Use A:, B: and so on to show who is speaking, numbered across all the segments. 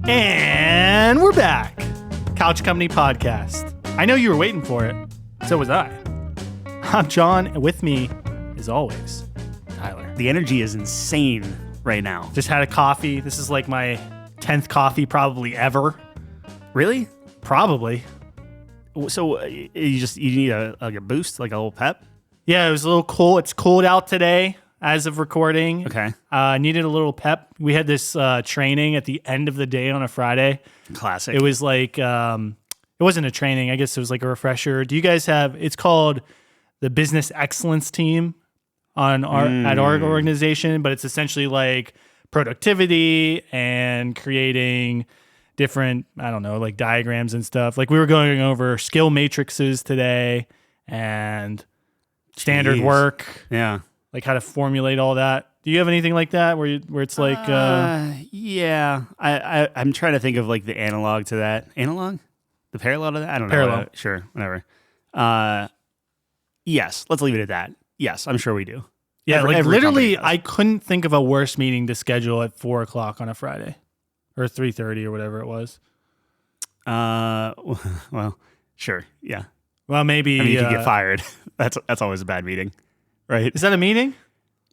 A: And we're back. Couch Company Podcast. I know you were waiting for it. So was I. I'm John, and with me, as always, Tyler.
B: The energy is insane right now.
A: Just had a coffee. This is like my 10th coffee probably ever.
B: Really?
A: Probably.
B: So you need a boost, like a little pep?
A: Yeah, it was a little cool. It's cold out today as of recording.
B: Okay.
A: Needed a little pep. We had this training at the end of the day on a Friday.
B: Classic.
A: It was like, it wasn't a training. I guess it was like a refresher. Do you guys have, it's called the Business Excellence Team at our organization, but it's essentially like productivity and creating different, I don't know, like diagrams and stuff. Like we were going over skill matrices today and standard work.
B: Yeah.
A: Like how to formulate all that. Do you have anything like that where it's like...
B: Yeah. I'm trying to think of like the analog to that. Analog? The parallel to that? I don't know.
A: Parallel.
B: Sure. Whatever. Yes. Let's leave it at that. Yes. I'm sure we do.
A: Yeah,
B: Every
A: literally,
B: company
A: I couldn't think of a worse meeting to schedule at 4 o'clock on a Friday. Or 3:30 or whatever it was.
B: Well, sure. Yeah.
A: Well, maybe...
B: I mean, you could get fired. That's always a bad meeting, right?
A: Is that a meeting?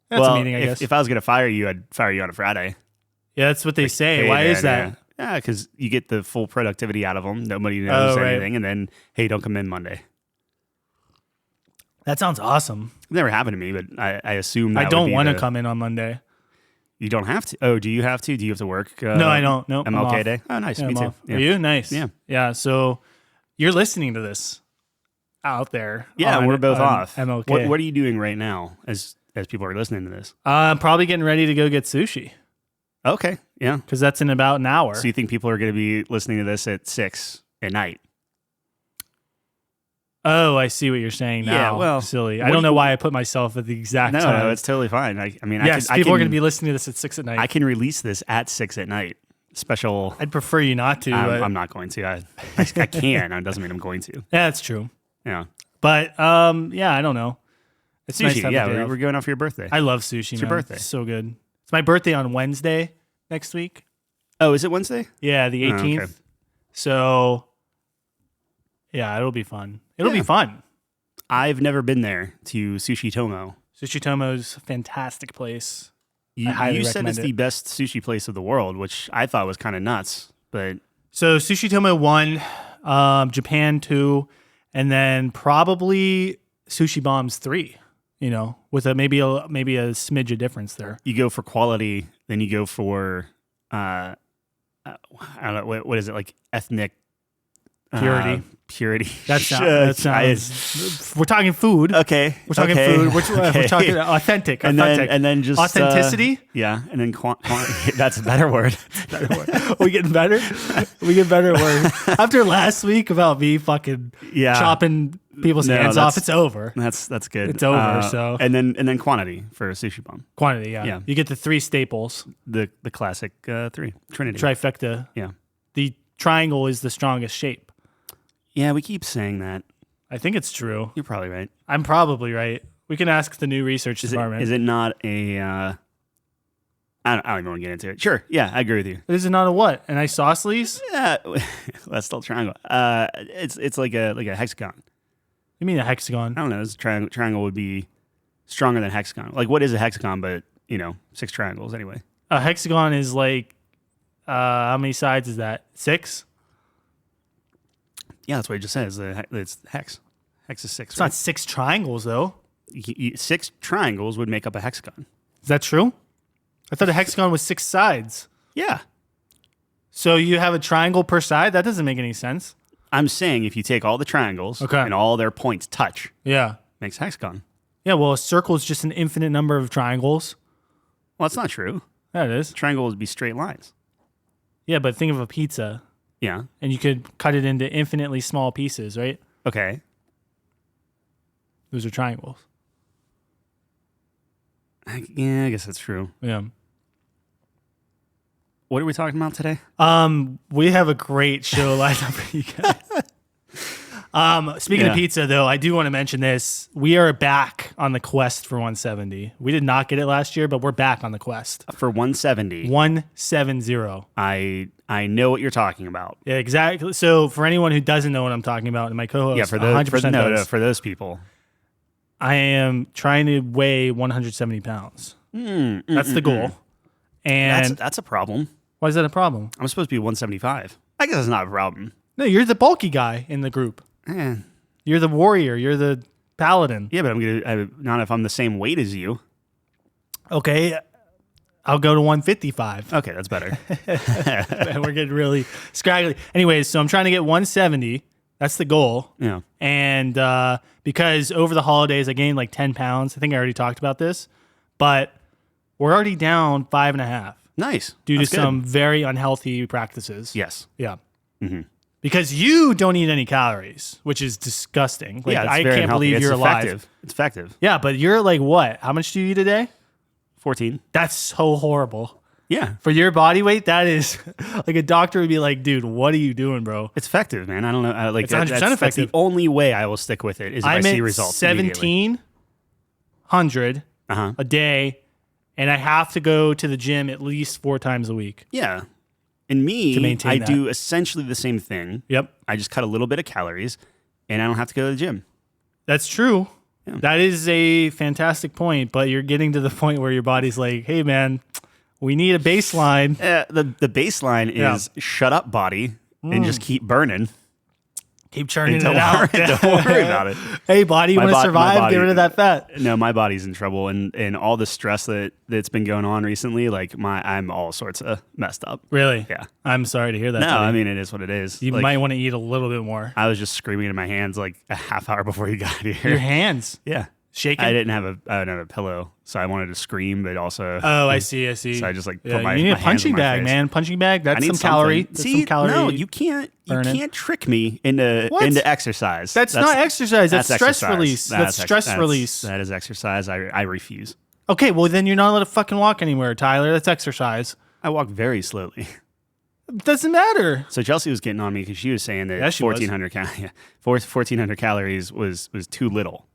A: That's a meeting, I guess.
B: If I was going to fire you, I'd fire you on a Friday.
A: Yeah, that's what they say.
B: Hey,
A: Why
B: man,
A: is that?
B: Yeah, because you get the full productivity out of them. Nobody knows
A: right.
B: anything. And then, hey, don't come in Monday.
A: That sounds awesome.
B: It never happened to me, but I assume that
A: I don't
B: want to
A: come in on Monday.
B: You don't have to? Oh, do you have to? Do you have to work?
A: No, I don't. Nope, I'm
B: MLK
A: off.
B: Day? Oh, nice.
A: Yeah,
B: Me
A: I'm
B: too.
A: off.
B: Yeah.
A: Are you? Nice.
B: Yeah.
A: Yeah, so you're listening to this out there.
B: Yeah, we're both off.
A: MLK.
B: What are you doing right now as people are listening to this?
A: I'm probably getting ready to go get sushi.
B: Okay. Yeah.
A: Because that's in about an hour.
B: So you think people are going to be listening to this at 6 at night?
A: Oh, I see what you're saying now.
B: Yeah, well,
A: silly. I don't know why I put myself at the exact time.
B: No, it's totally fine. I mean,
A: yes, people are going to be listening to this at 6 at night.
B: I can release this at 6 at night. Special.
A: I'd prefer you not to.
B: I'm not going to. I can. It doesn't mean I'm going to.
A: Yeah, that's true.
B: Yeah.
A: But yeah, I don't know. It's nice to
B: Sushi.
A: have a day
B: Yeah,
A: off.
B: we're going out for your birthday.
A: I love sushi.
B: It's your birthday.
A: It's so good. It's my birthday on Wednesday next week.
B: Oh, is it Wednesday?
A: Yeah, the 18th.
B: Okay.
A: So yeah, it'll be fun. It'll be fun.
B: I've never been there to Sushi Tomo.
A: Sushi Tomo's a fantastic place.
B: You said
A: recommend
B: it's
A: it.
B: the best sushi place of the world, which I thought was kind of nuts. But
A: So Sushi Tomo 1, Japan 2, and then probably Sushi Bombs 3. You know, with maybe a smidge of difference there.
B: you go for quality, then you go for I don't know what is it, like ethnic
A: Purity.
B: Purity.
A: That sounds. We're talking food.
B: Okay.
A: We're talking food. We're talking authentic.
B: And then just
A: authenticity.
B: Yeah, and then that's a better word.
A: We getting better. We get better word. After last week about me fucking chopping people's hands off, it's over.
B: That's good.
A: It's over. So
B: and then quantity for a sushi bomb.
A: Quantity. Yeah. You get the 3 staples.
B: The classic 3 Trinity
A: Trifecta.
B: Yeah.
A: The triangle is the strongest shape.
B: Yeah, we keep saying that.
A: I think it's true.
B: You're probably right.
A: I'm probably right. We can ask the new research department.
B: Is it not a... I don't even want to get into it. Sure. Yeah, I agree with you.
A: Is it not a what? An isosceles?
B: Yeah, that's still triangle. It's like a hexagon.
A: You mean a hexagon?
B: I don't know. This triangle would be stronger than hexagon. Like, what is a hexagon? But 6 triangles anyway.
A: A hexagon is like how many sides is that? 6?
B: Yeah, that's what it just says. It's hex. Hex is 6.
A: It's not 6 triangles though.
B: 6 triangles would make up a hexagon.
A: Is that true? I thought a hexagon was 6 sides.
B: Yeah.
A: So you have a triangle per side? That doesn't make any sense.
B: I'm saying if you take all the triangles and all their points touch, makes a hexagon.
A: Yeah, well, a circle is just an infinite number of triangles.
B: Well, that's not true.
A: Yeah, it is.
B: Triangle would be straight lines.
A: Yeah, but think of a pizza.
B: Yeah.
A: And you could cut it into infinitely small pieces, right?
B: Okay.
A: Those are triangles.
B: Yeah, I guess that's true.
A: Yeah.
B: What are we talking about today?
A: We have a great show lined up for you guys. Speaking of pizza, though, I do want to mention this. We are back on the quest for 170. We did not get it last year, but we're back on the quest.
B: For 170.
A: 170.
B: I know what you're talking about.
A: Yeah, exactly. So for anyone who doesn't know what I'm talking about, and my co-host,
B: for
A: 100% does,
B: for those people.
A: I am trying to weigh 170 pounds. That's the goal. And
B: that's a problem.
A: Why is that a problem?
B: I'm supposed to be 175. I guess that's not a problem.
A: No, you're the bulky guy in the group. You're the warrior. You're the paladin.
B: Yeah, but not if I'm the same weight as you.
A: Okay, I'll go to 155.
B: Okay, that's better.
A: We're getting really scraggly. Anyways, so I'm trying to get 170. That's the goal.
B: Yeah.
A: And because over the holidays, I gained like 10 pounds. I think I already talked about this. But we're already down 5.5.
B: Nice.
A: Due to some very unhealthy practices.
B: Yes.
A: Yeah. Mm-hmm. Because you don't eat any calories, which is disgusting. Like, I can't believe you're alive.
B: It's effective.
A: Yeah, but you're like what? How much do you eat a day?
B: 14.
A: That's so horrible.
B: Yeah.
A: For your body weight, that is like a doctor would be like, dude, what are you doing, bro?
B: It's effective, man. I don't know.
A: It's 100% effective.
B: That's the only way I will stick with it is if I see results.
A: 1,700 a day, and I have to go to the gym at least 4 times a week.
B: Yeah. And me, I
A: that.
B: do essentially the same thing.
A: Yep.
B: I just cut a little bit of calories, and I don't have to go to the gym.
A: That's true.
B: Yeah.
A: That is a fantastic point, but you're getting to the point where your body's like, hey, man, we need a baseline.
B: The baseline is shut up, body, and just keep burning.
A: Keep churning it out.
B: Don't worry about it.
A: Hey, body, you want to survive? Get rid of that fat.
B: No, my body's in trouble, and all the stress that's been going on recently, like I'm all sorts of messed up.
A: Really?
B: Yeah.
A: I'm sorry to hear that.
B: No,
A: today.
B: I mean, it is what it is.
A: You might want to eat a little bit more.
B: I was just screaming in my hands like a half hour before you got here.
A: Your hands?
B: Yeah.
A: Shaking?
B: I didn't have a pillow, so I wanted to scream, but also.
A: Oh, I see.
B: So I just put my.
A: You need
B: my
A: a punching bag,
B: face.
A: man. Punching bag. That's some calorie.
B: See, no, you can't.
A: Burning.
B: You can't trick me into exercise.
A: That's not exercise. That's stress
B: exercise.
A: release. That's stress release.
B: That is exercise. I refuse.
A: Okay, well then you're not allowed to fucking walk anywhere, Tyler. That's exercise.
B: I walk very slowly.
A: Doesn't matter.
B: So Chelsea was getting on me because she was saying that 1,400 calories was too little,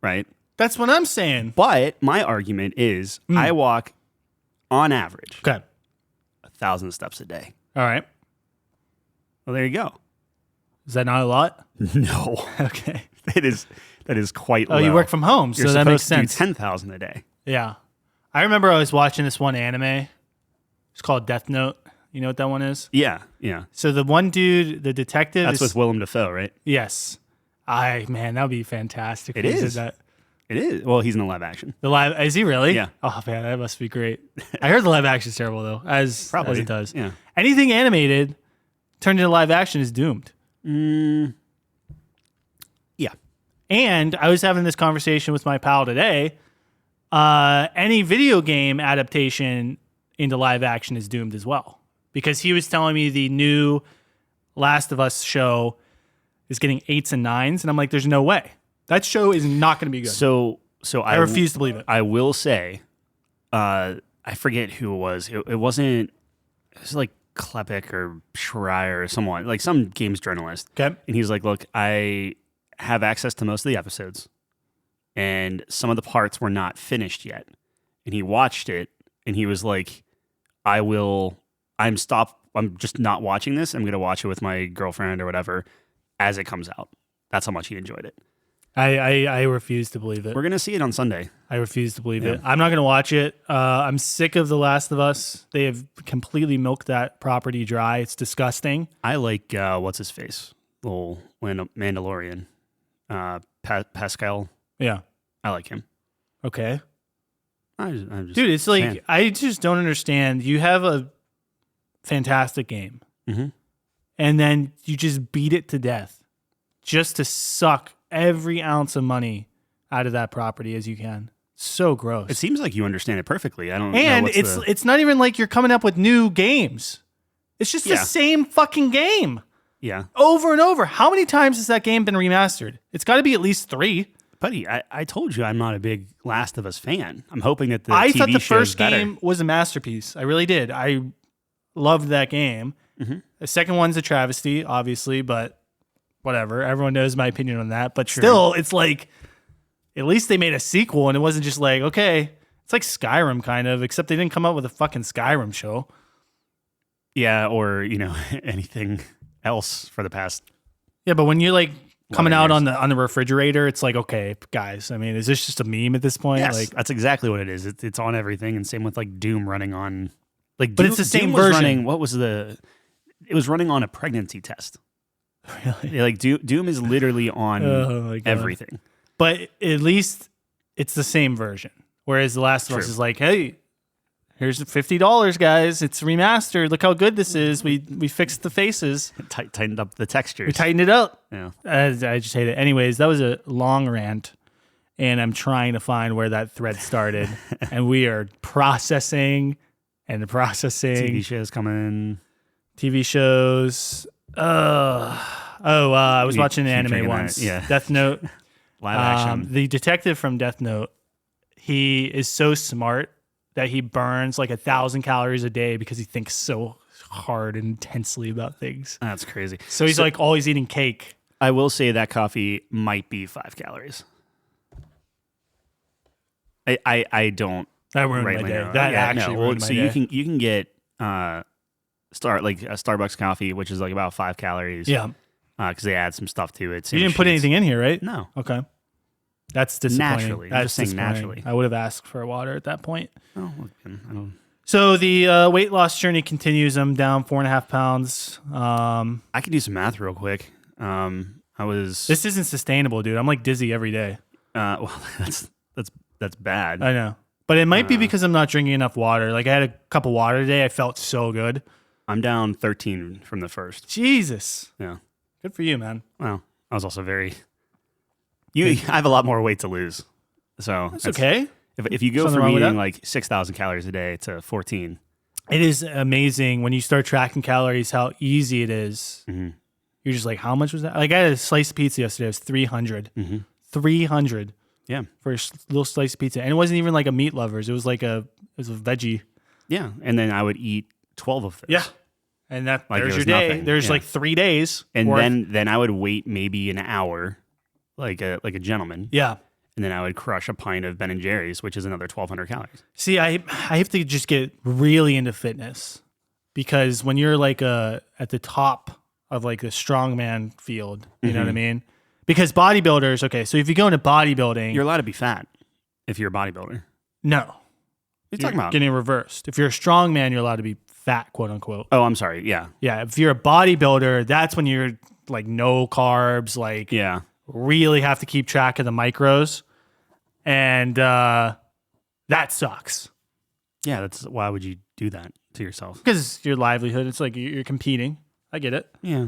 B: right?
A: That's what I'm saying.
B: But my argument is I walk on average 1,000 steps a day.
A: All right.
B: Well, there you go.
A: Is that not a lot?
B: No.
A: Okay.
B: That is quite low.
A: Oh, you work from home, so that makes sense.
B: You're supposed to do 10,000 a day.
A: Yeah. I remember I was watching this one anime. It's called Death Note. You know what that one is?
B: Yeah, yeah.
A: So the one dude, the detective.
B: That's with Willem Dafoe, right?
A: Yes. Man, that would be fantastic.
B: It is. It is. Well, he's in the live action.
A: Is he really?
B: Yeah.
A: Oh man, that must be great. I heard the live action's terrible though, as it does.
B: Yeah.
A: Anything animated turned into live action is doomed.
B: Yeah.
A: And I was having this conversation with my pal today. Any video game adaptation into live action is doomed as well. Because he was telling me the new Last of Us show is getting 8s and 9s, and I'm like, there's no way. That show is not going to be good.
B: So
A: I refuse to believe it.
B: I will say, I forget who it was. It wasn't. It was like Klepek or Schreier or someone, like some games journalist.
A: Okay.
B: And he was like, look, I have access to most of the episodes, and some of the parts were not finished yet. And he watched it, and he was like, I'm just not watching this. I'm going to watch it with my girlfriend or whatever as it comes out. That's how much he enjoyed it.
A: I refuse to believe it.
B: We're going to see it on Sunday.
A: I refuse to believe it. I'm not going to watch it. I'm sick of The Last of Us. They have completely milked that property dry. It's disgusting.
B: I like, what's his face? Little Mandalorian. Pascal.
A: Yeah.
B: I like him.
A: Okay.
B: I'm just
A: Dude, it's like,
B: fan.
A: I just don't understand. You have a fantastic game, and then you just beat it to death just to suck every ounce of money out of that property as you can. So gross.
B: It seems like you understand it perfectly. I don't know.
A: And it's not even like you're coming up with new games. It's just the same fucking game.
B: Yeah.
A: Over and over. How many times has that game been remastered? It's got to be at least 3.
B: Buddy, I told you I'm not a big Last of Us fan. I'm hoping that
A: I
B: TV
A: thought the
B: show's
A: first game was a masterpiece. I really did. I loved that game. The second one's a travesty, obviously, but whatever. Everyone knows my opinion on that. But still, it's like, at least they made a sequel and it wasn't just like, okay, it's like Skyrim kind of, except they didn't come up with a fucking Skyrim show.
B: Yeah, or, anything else for the past.
A: Yeah, but when you're like coming out
B: years.
A: on the refrigerator, it's like, okay, guys, I mean, is this just a meme at this point?
B: Yes,
A: Like,
B: that's exactly what it is. It's on everything, and same with like Doom running on, like,
A: but it's the same
B: Doom was
A: version.
B: running, what was it was running on a pregnancy test.
A: really?
B: Yeah, like Doom is literally on
A: Oh my God.
B: everything.
A: But at least it's the same version. Whereas The Last of Us
B: True.
A: is like, hey, here's $50, guys. It's remastered. Look how good this is. We fixed the faces.
B: Tightened up the textures.
A: We tightened it up.
B: Yeah.
A: I just hate it. Anyways, that was a long rant, and I'm trying to find where that thread started. And we are processing and processing.
B: TV shows coming.
A: TV shows. I was watching an
B: keep
A: anime
B: drinking that,
A: once.
B: yeah.
A: Death Note.
B: Live action.
A: The detective from Death Note, he is so smart that he burns like 1,000 calories a day because he thinks so hard and intensely about things.
B: That's crazy.
A: So he's like always eating cake.
B: I will say that coffee might be 5 calories. I don't.
A: That ruined my
B: rightly
A: day.
B: know.
A: That
B: Yeah,
A: actually
B: no,
A: ruined my
B: so
A: day.
B: you can get a Starbucks coffee, which is like about 5 calories.
A: Yeah.
B: Because they add some stuff to it.
A: You didn't put anything in here, right?
B: No.
A: Okay. That's disappointing.
B: Naturally. I'm
A: That's
B: just saying
A: disappointing.
B: naturally.
A: I would have asked for water at that point.
B: Oh, I don't.
A: So the weight loss journey continues. I'm down 4.5 pounds.
B: I can do some math real quick.
A: This isn't sustainable, dude. I'm like dizzy every day.
B: Well, that's bad.
A: I know. But it might be because I'm not drinking enough water. Like I had a cup of water today. I felt so good.
B: I'm down 13 from the first.
A: Jesus.
B: Yeah.
A: Good for you, man.
B: Well, I was also very. I have a lot more weight to lose, so
A: That's okay.
B: If you go
A: Something
B: from
A: wrong with
B: eating
A: that?
B: like 6,000 calories a day to 14,
A: It is amazing when you start tracking calories how easy it is.
B: Mhm.
A: You're just like, how much was that? Like I had a slice of pizza yesterday. It was 300. 300
B: yeah,
A: for a little slice of pizza. And it wasn't even like a meat lovers. It was like a veggie.
B: yeah, and then I would eat 12 of those.
A: And that
B: Like it
A: there's your
B: was
A: day.
B: nothing.
A: There's
B: Yeah.
A: like 3 days.
B: and
A: worth.
B: then I would wait maybe an hour, like a gentleman,
A: Yeah.
B: and then I would crush a pint of Ben and Jerry's, which is another 1,200 calories.
A: See, I have to just get really into fitness because when you're like at the top of like the strongman field, you know what I mean? Because bodybuilders, okay, so if you go into bodybuilding,
B: You're allowed to be fat if you're a bodybuilder.
A: no,
B: What are you
A: you're
B: talking about?
A: getting reversed. If you're a strongman, you're allowed to be fat, quote unquote.
B: Oh, I'm sorry. Yeah,
A: Yeah, if you're a bodybuilder, that's when you're like no carbs, like
B: yeah.
A: really have to keep track of the micros, and that sucks.
B: Yeah, that's why would you do that to yourself?
A: Because your livelihood, it's like you're competing. I get it.
B: Yeah.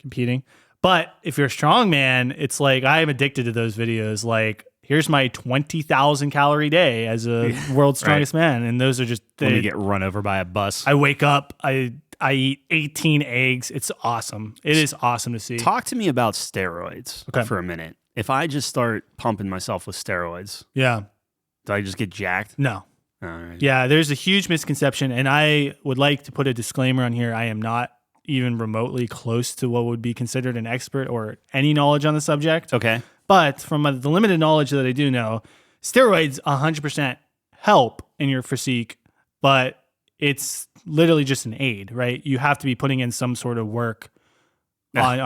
A: Competing. But if you're a strong man, it's like I am addicted to those videos. Like, here's my 20,000 calorie day as a world's strongest man. And those are just,
B: When you get run over by a bus.
A: I wake up, I eat 18 eggs. It's awesome. It is awesome to see.
B: Talk to me about steroids
A: Okay.
B: for a minute. If I just start pumping myself with steroids,
A: Yeah.
B: do I just get jacked?
A: No.
B: All right.
A: Yeah, there's a huge misconception. And I would like to put a disclaimer on here. I am not even remotely close to what would be considered an expert or any knowledge on the subject.
B: Okay.
A: But from the limited knowledge that I do know, steroids 100% help in your physique, but it's literally just an aid, right? You have to be putting in some sort of work on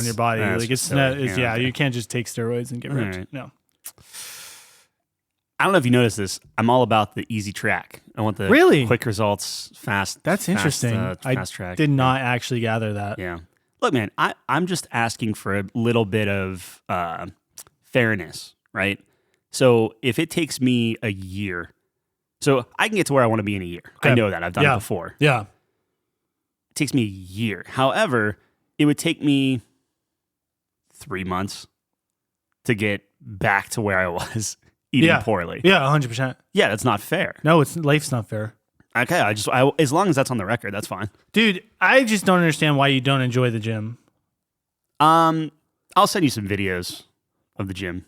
A: your body. Like it's
B: silly.
A: not,
B: Okay.
A: you can't just take steroids and get ripped.
B: Right.
A: No.
B: I don't know if you noticed this. I'm all about the easy track. I want the
A: Really?
B: quick results, fast.
A: That's interesting.
B: Fast track.
A: Did not actually gather that.
B: Yeah. Look, man, I'm just asking for a little bit of fairness, right? So if it takes me a year, so I can get to where I want to be in a year.
A: Okay.
B: I know that. I've done it before.
A: Yeah.
B: It takes me a year. However, it would take me 3 months to get back to where I was eating poorly.
A: Yeah, 100%.
B: Yeah, that's not fair.
A: No, life's not fair.
B: Okay, as long as that's on the record, that's fine.
A: Dude, I just don't understand why you don't enjoy the gym.
B: I'll send you some videos of the gym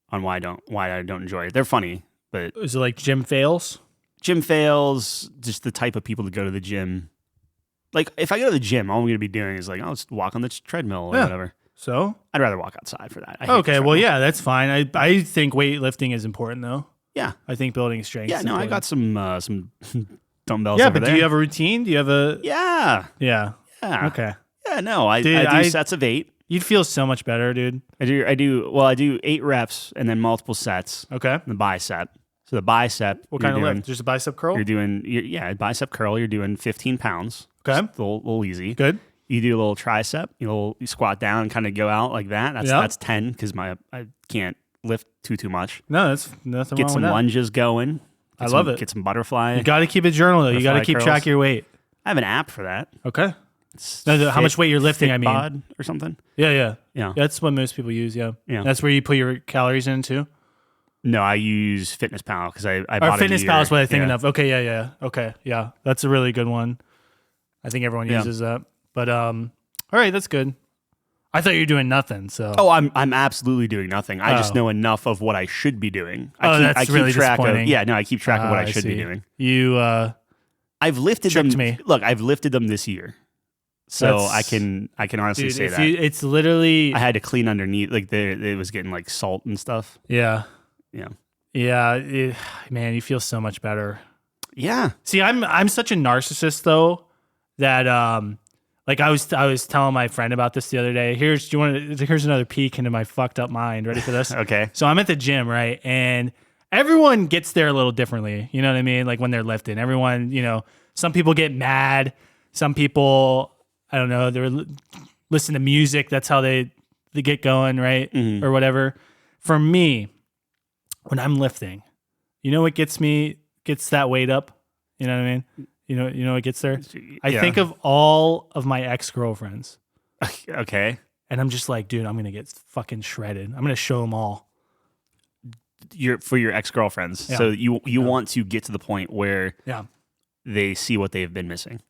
B: on why I don't enjoy it. They're funny, but
A: Is it like gym fails?
B: gym fails, just the type of people that go to the gym. Like if I go to the gym, all I'm going to be doing is like, I'll just walk on the treadmill or whatever.
A: So
B: I'd rather walk outside for that.
A: okay, well, yeah, that's fine. I think weightlifting is important though.
B: Yeah,
A: I think building strength.
B: yeah.
A: is
B: No, I
A: important.
B: got some dumbbells.
A: Yeah,
B: over
A: but
B: there.
A: do you have a routine? Do you have a?
B: Yeah,
A: Yeah.
B: yeah.
A: Okay.
B: Yeah, no, I
A: Dude,
B: do sets of 8.
A: You'd feel so much better, dude.
B: I do 8 reps and then multiple sets.
A: Okay.
B: The bicep. So the bicep.
A: What kind of lift? Just a bicep curl?
B: You're doing bicep curl. You're doing 15 pounds.
A: Okay.
B: Just a little easy.
A: Good.
B: You do a little tricep. You squat down and kind of go out like that. That's 10 because I can't lift too much.
A: No, that's nothing
B: Get
A: wrong
B: some
A: with that.
B: lunges going.
A: I love it.
B: Get some butterfly.
A: You got to keep a journal though. You got to keep
B: curls.
A: track of your weight.
B: I have an app for that.
A: Okay. No, how much weight you're lifting, I mean.
B: Fitbod or something.
A: Yeah.
B: Yeah.
A: That's what most people use. Yeah.
B: Yeah.
A: That's where you put your calories in too.
B: No, I use Fitness Pal because I
A: Or
B: bought
A: Fitness
B: it.
A: Pal is what I'm thinking of. Okay. Yeah. Okay. Yeah. That's a really good one. I think everyone uses that. But all right, that's good. I thought you were doing nothing. So.
B: Oh, I'm absolutely doing nothing. I just know enough of what I should be doing.
A: That's really disappointing.
B: I keep track of what I should be doing.
A: You
B: I've lifted them.
A: tricked me.
B: Look, I've lifted them this year, so I can honestly say that
A: it's literally
B: I had to clean underneath. Like it was getting like salt and stuff.
A: yeah.
B: Yeah.
A: Man, you feel so much better.
B: Yeah.
A: See, I'm such a narcissist though that like I was telling my friend about this the other day. Here's another peek into my fucked up mind. Ready for this?
B: Okay.
A: So I'm at the gym, right? And everyone gets there a little differently. You know what I mean? Like when they're lifting, everyone, some people get mad. Some people, I don't know, they're listen to music. That's how they get going, right?
B: Mm-hmm.
A: Or whatever. For me, when I'm lifting, you know what gets that weight up? You know what I mean? You know what gets there? I think of all of my ex-girlfriends.
B: Okay.
A: And I'm just like, dude, I'm going to get fucking shredded. I'm going to show them all.
B: For your ex-girlfriends.
A: Yeah.
B: So you want to get to the point where they see what they've been missing.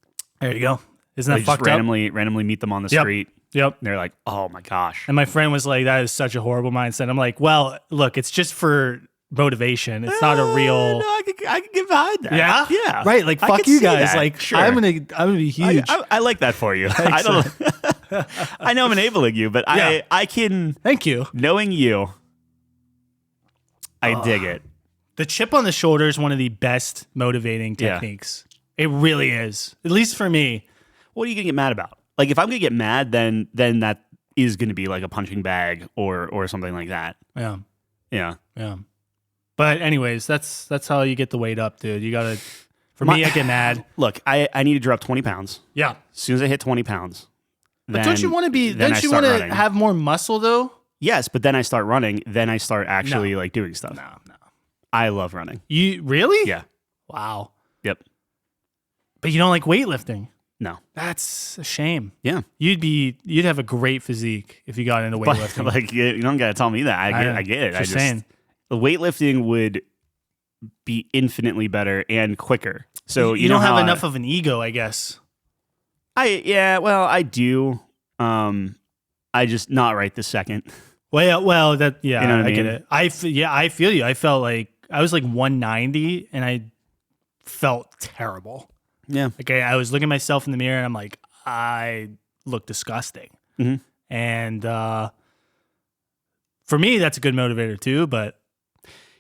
A: There you go. Isn't that
B: They
A: fucked
B: just
A: up?
B: randomly meet them on the
A: Yep.
B: street.
A: Yep.
B: And they're like, oh my gosh.
A: And my friend was like, that is such a horrible mindset. I'm like, well, look, it's just for motivation. It's not a real.
B: No, I can get behind that.
A: Yeah?
B: Yeah.
A: Right. Like,
B: I
A: fuck
B: can
A: you
B: see
A: guys.
B: that.
A: Like,
B: Sure.
A: I'm gonna be huge.
B: I like that for you. I don't. I know I'm enabling you, but I can.
A: Thank you.
B: Knowing you, I dig it.
A: The chip on the shoulder is one of the best motivating
B: Yeah.
A: techniques. It really is. At least for me.
B: What are you gonna get mad about? Like if I'm gonna get mad, then that is gonna be like a punching bag or something like that.
A: Yeah.
B: Yeah.
A: Yeah. But anyways, that's how you get the weight up, dude. You gotta. For me, I get mad.
B: Look, I need to drop 20 pounds.
A: Yeah.
B: As soon as I hit 20 pounds.
A: But don't you want to be?
B: then
A: Don't
B: I
A: you
B: start
A: want to
B: running.
A: have more muscle though?
B: Yes, but then I start running. Then I start actually
A: No.
B: like doing stuff.
A: No.
B: I love running.
A: You really?
B: Yeah.
A: Wow.
B: Yep.
A: But you don't like weightlifting.
B: No.
A: That's a shame.
B: Yeah.
A: You'd have a great physique if you got into weightlifting.
B: Like you don't gotta tell me that. I get it.
A: Just saying.
B: The weightlifting would be infinitely better and quicker. So
A: you
B: know
A: don't have
B: how
A: enough of an ego, I guess.
B: I do. I just not right this second.
A: Well, that yeah,
B: You know what I
A: get
B: mean?
A: it. I feel you. I felt like I was like 190 and I felt terrible.
B: Yeah.
A: Okay, I was looking at myself in the mirror and I'm like, I look disgusting.
B: Mhm.
A: And for me, that's a good motivator too. But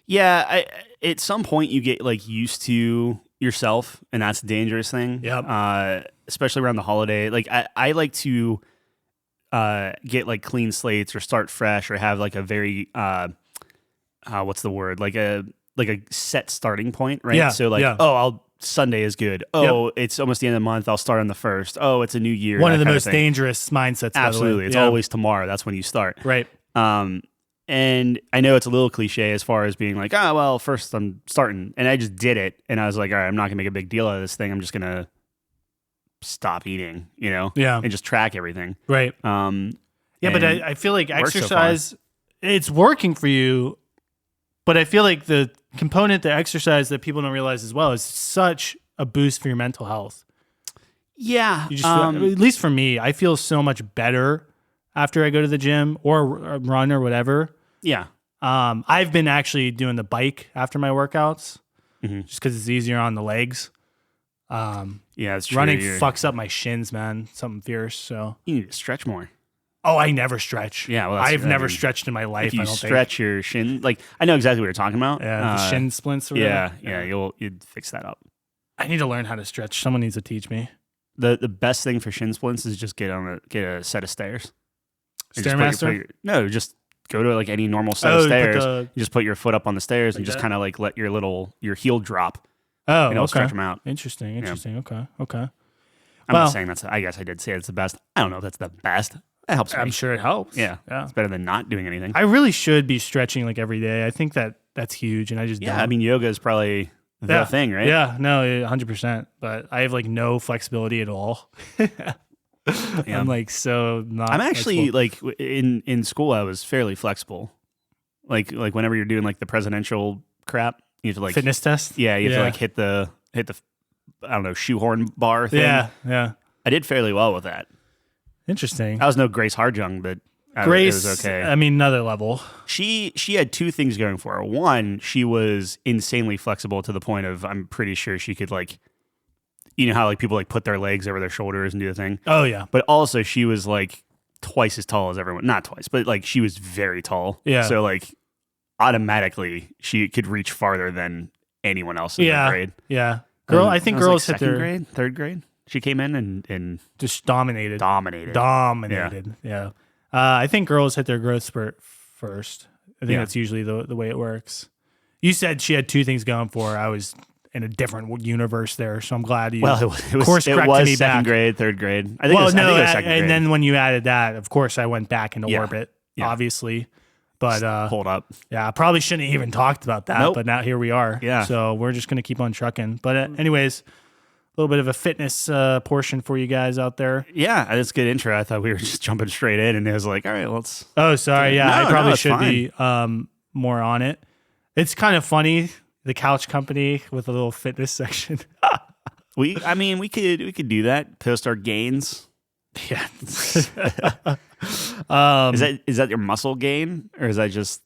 B: Yeah, at some point you get like used to yourself, and that's a dangerous thing.
A: Yep.
B: Especially around the holiday. Like I like to get like clean slates or start fresh or have like a very what's the word? Like a set starting point, right?
A: Yeah,
B: So like,
A: yeah.
B: Sunday is good. Oh, it's almost the end of the month. I'll start on the 1st. Oh, it's a new year.
A: one
B: that
A: of the
B: kind
A: most
B: thing.
A: dangerous mindsets. By the way.
B: Absolutely. It's
A: Yeah.
B: always tomorrow. That's when you start.
A: Right.
B: And I know it's a little cliche as far as being like, oh, well, first I'm starting. And I just did it. And I was like, all right, I'm not going to make a big deal out of this thing. I'm just going to stop eating,
A: Yeah.
B: and just track everything.
A: Right. Yeah, but
B: and
A: I feel like
B: works so
A: exercise, it's working for you. But I feel like the component to exercise that people don't realize as well is such a boost for your mental health.
B: Yeah.
A: You just feel, at least for me, I feel so much better after I go to the gym or run or whatever.
B: Yeah.
A: I've been actually doing the bike after my workouts
B: Mhm.
A: just because it's easier on the legs.
B: Yeah, it's true.
A: Running fucks up my shins, man. Something fierce. So
B: You need to stretch more.
A: oh, I never stretch.
B: Yeah, well,
A: I've never stretched in my life.
B: If you
A: I don't
B: stretch your shin, like I know exactly what you're talking about.
A: Yeah, the shin splints. Or
B: Yeah,
A: whatever.
B: you'd fix that up.
A: I need to learn how to stretch. Someone needs to teach me.
B: The best thing for shin splints is just get a set of stairs. And just
A: Stairmaster?
B: No, just go to like any normal set
A: Oh,
B: of
A: you put
B: stairs.
A: the-
B: You just put your foot up on the stairs and
A: Like
B: just
A: that?
B: kind of like let your heel drop.
A: Oh,
B: And it'll
A: okay.
B: stretch them out.
A: Interesting. Okay.
B: I'm
A: Well-
B: not saying I guess I did say it's the best. I don't know if that's the best. It helps
A: I'm
B: me.
A: sure it helps.
B: Yeah, it's better than not doing anything.
A: I really should be stretching like every day. I think that's huge, and I just
B: Yeah,
A: don't.
B: I mean, yoga is probably the thing, right?
A: Yeah, no, 100%. But I have like no flexibility at all.
B: Yeah.
A: I'm like so not.
B: I'm actually
A: flexible.
B: like in school. I was fairly flexible. Like whenever you're doing like the presidential crap, you have to like
A: fitness test.
B: Yeah, you have to like hit the I don't know, shoehorn bar thing.
A: Yeah.
B: I did fairly well with that.
A: Interesting.
B: I was no Grace Harjung, but
A: Grace,
B: it was okay.
A: I mean, another level.
B: She had two things going for her. One, she was insanely flexible to the point of I'm pretty sure she could like, you know how like people like put their legs over their shoulders and do the thing.
A: Oh yeah.
B: But also she was like twice as tall as everyone. Not twice, but like she was very tall.
A: Yeah.
B: So like automatically she could reach farther than anyone else in her grade.
A: Yeah. Girl, I think
B: It was,
A: girls
B: like
A: hit their
B: grade, third grade. She came in and
A: just dominated.
B: dominated.
A: Yeah. I think girls hit their growth spurt first. I think
B: Yeah.
A: that's usually the way it works. You said she had two things going for her. I was in a different universe there, so I'm glad you.
B: Well, it was
A: course-corrected me
B: second
A: back.
B: grade, third grade. I think
A: Well,
B: it was, I
A: no,
B: think it was second
A: and
B: grade.
A: then when you added that, of course, I went back into
B: Yeah.
A: orbit,
B: Yeah.
A: obviously. But
B: hold up.
A: yeah, I probably shouldn't have even talked about that.
B: Nope.
A: But now here we are.
B: Yeah.
A: So we're just gonna keep on trucking. But anyways, a little bit of a fitness portion for you guys out there.
B: Yeah, that's a good intro. I thought we were just jumping straight in, and it was like, all right, let's.
A: Oh, sorry. Yeah,
B: No,
A: I probably
B: it's
A: should
B: fine.
A: be more on it. It's kind of funny, the couch company with a little fitness section.
B: We could do that. Post our gains.
A: Yeah.
B: Is that your muscle gain, or is that just?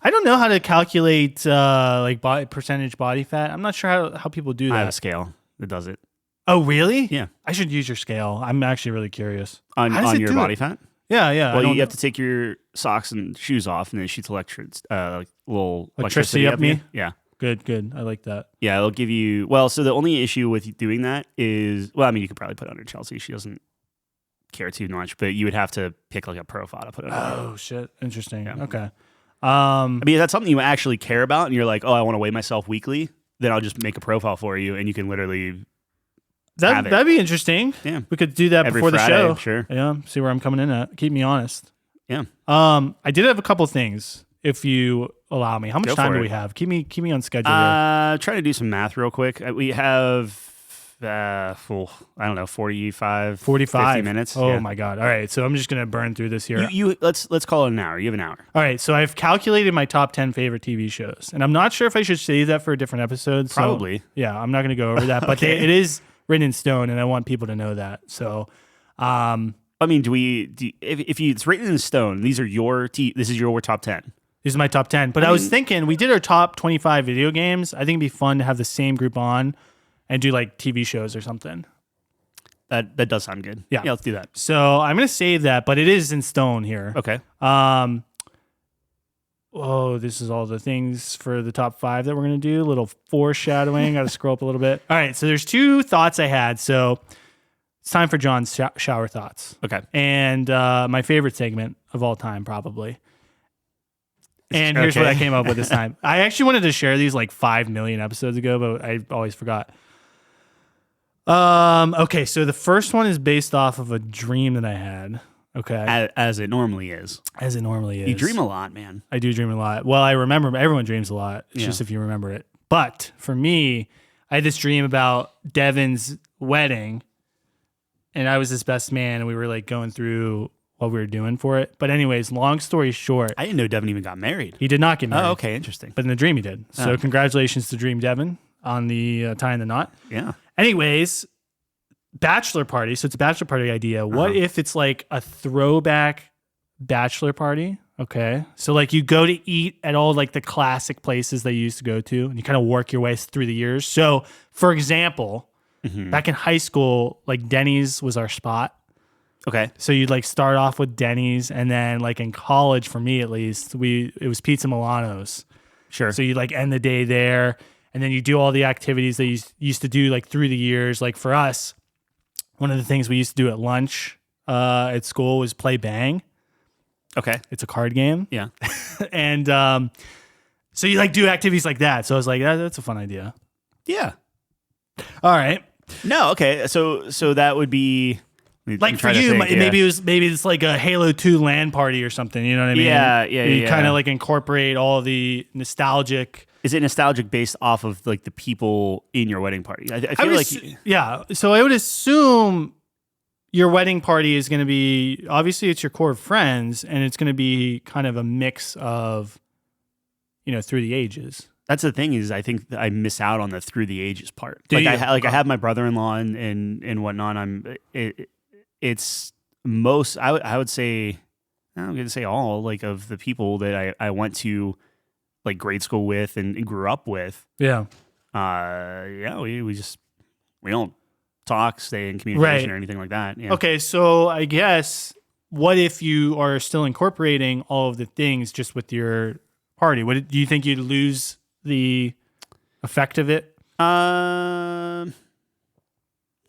A: I don't know how to calculate percentage body fat. I'm not sure how people do
B: I have a
A: that.
B: scale that does it
A: Oh, really?
B: Yeah.
A: I should use your scale. I'm actually really curious.
B: on
A: How does it
B: your
A: do
B: body
A: it?
B: fat.
A: Yeah. I
B: Well,
A: don't
B: you have
A: know.
B: to take your socks and shoes off, and then it shoots like little
A: Electricity up me?
B: you. Yeah.
A: Good. I like that.
B: Yeah, it'll give you. Well, so the only issue with doing that is, well, I mean, you could probably put it under Chelsea. She doesn't care too much, but you would have to pick like a profile to put it on.
A: Oh shit! Interesting.
B: Yeah.
A: Okay.
B: I mean, if that's something you actually care about, and you're like, oh, I want to weigh myself weekly, then I'll just make a profile for you, and you can literally have it.
A: That'd be interesting.
B: Yeah.
A: We could do that
B: Every
A: before the
B: Friday,
A: show.
B: sure.
A: Yeah. See where I'm coming in at. Keep me honest.
B: Yeah.
A: I did have a couple things, if you allow me. How much
B: Go
A: time
B: for
A: do
B: it.
A: we have? Keep me on schedule here.
B: Try to do some math real quick. We have, I don't know, 45,
A: 45
B: 50 minutes.
A: Oh
B: Yeah.
A: my god. All right. So I'm just gonna burn through this here.
B: You let's call it an hour. You have an hour.
A: All right. So I've calculated my top 10 favorite TV shows, and I'm not sure if I should save that for a different episode. So,
B: Probably.
A: yeah. I'm not gonna go over that, but
B: Okay.
A: it is written in stone, and I want people to know that. So,
B: I mean, if it's written in stone, this is your top 10.
A: these are my top 10. But I was thinking, we did our top 25 video games. I think it'd be fun to have the same group on and do like TV shows or something.
B: That does sound good.
A: Yeah.
B: Let's do that.
A: So I'm going to save that, but it is in stone here.
B: Okay.
A: This is all the things for the top 5 that we're going to do. A little foreshadowing. Got to scroll up a little bit. All right. So there's 2 thoughts I had. So it's time for John's shower thoughts.
B: Okay.
A: And my favorite segment of all time, probably. And here's what
B: Okay.
A: I came up with this time. I actually wanted to share these like 5 million episodes ago, but I always forgot. Okay, so the first one is based off of a dream that I had. Okay.
B: As it normally is.
A: As it normally is.
B: You dream a lot, man.
A: I do dream a lot. Well, I remember everyone dreams a lot. It's
B: Yeah.
A: just if you remember it. But for me, I had this dream about Devin's wedding, and I was his best man, and we were like going through what we were doing for it. But anyways, long story short,
B: I didn't know Devin even got married.
A: he did not get married.
B: Oh, okay, interesting.
A: But in the dream he did. So
B: Oh.
A: congratulations to Dream Devin on the tying the knot.
B: Yeah.
A: Anyways, bachelor party. So it's a bachelor party idea. What
B: Uh-huh.
A: if it's like a throwback bachelor party? Okay. So like you go to eat at all like the classic places that you used to go to, and you kind of work your way through the years. So for example, Back in high school, like Denny's was our spot.
B: Okay.
A: So you'd like start off with Denny's, and then like in college, for me at least, it was Pizza Milano's.
B: Sure.
A: So you like end the day there, and then you do all the activities that you used to do like through the years. Like for us, one of the things we used to do at lunch at school was play Bang.
B: Okay.
A: It's a card game.
B: Yeah.
A: And so you like do activities like that. So I was like, that's a fun idea.
B: Yeah.
A: All right.
B: No. Okay. So that would be
A: Like for you, maybe it's like a Halo 2 LAN party or something. You know what I mean?
B: Yeah.
A: You kind of like incorporate all of the nostalgic.
B: Is it nostalgic based off of like the people in your wedding party? I feel like
A: yeah. So I would assume your wedding party is going to be, obviously it's your core friends, and it's going to be kind of a mix of, through the ages.
B: that's the thing is I think that I miss out on the through the ages part.
A: Do you?
B: I have my brother-in-law and whatnot. It's most I would say I'm going to say all like of the people that I went to like grade school with and grew up with.
A: Yeah.
B: We don't talk, stay in communication or anything like that. Yeah.
A: Okay, so I guess what if you are still incorporating all of the things just with your party? Do you think you'd lose the effect of it?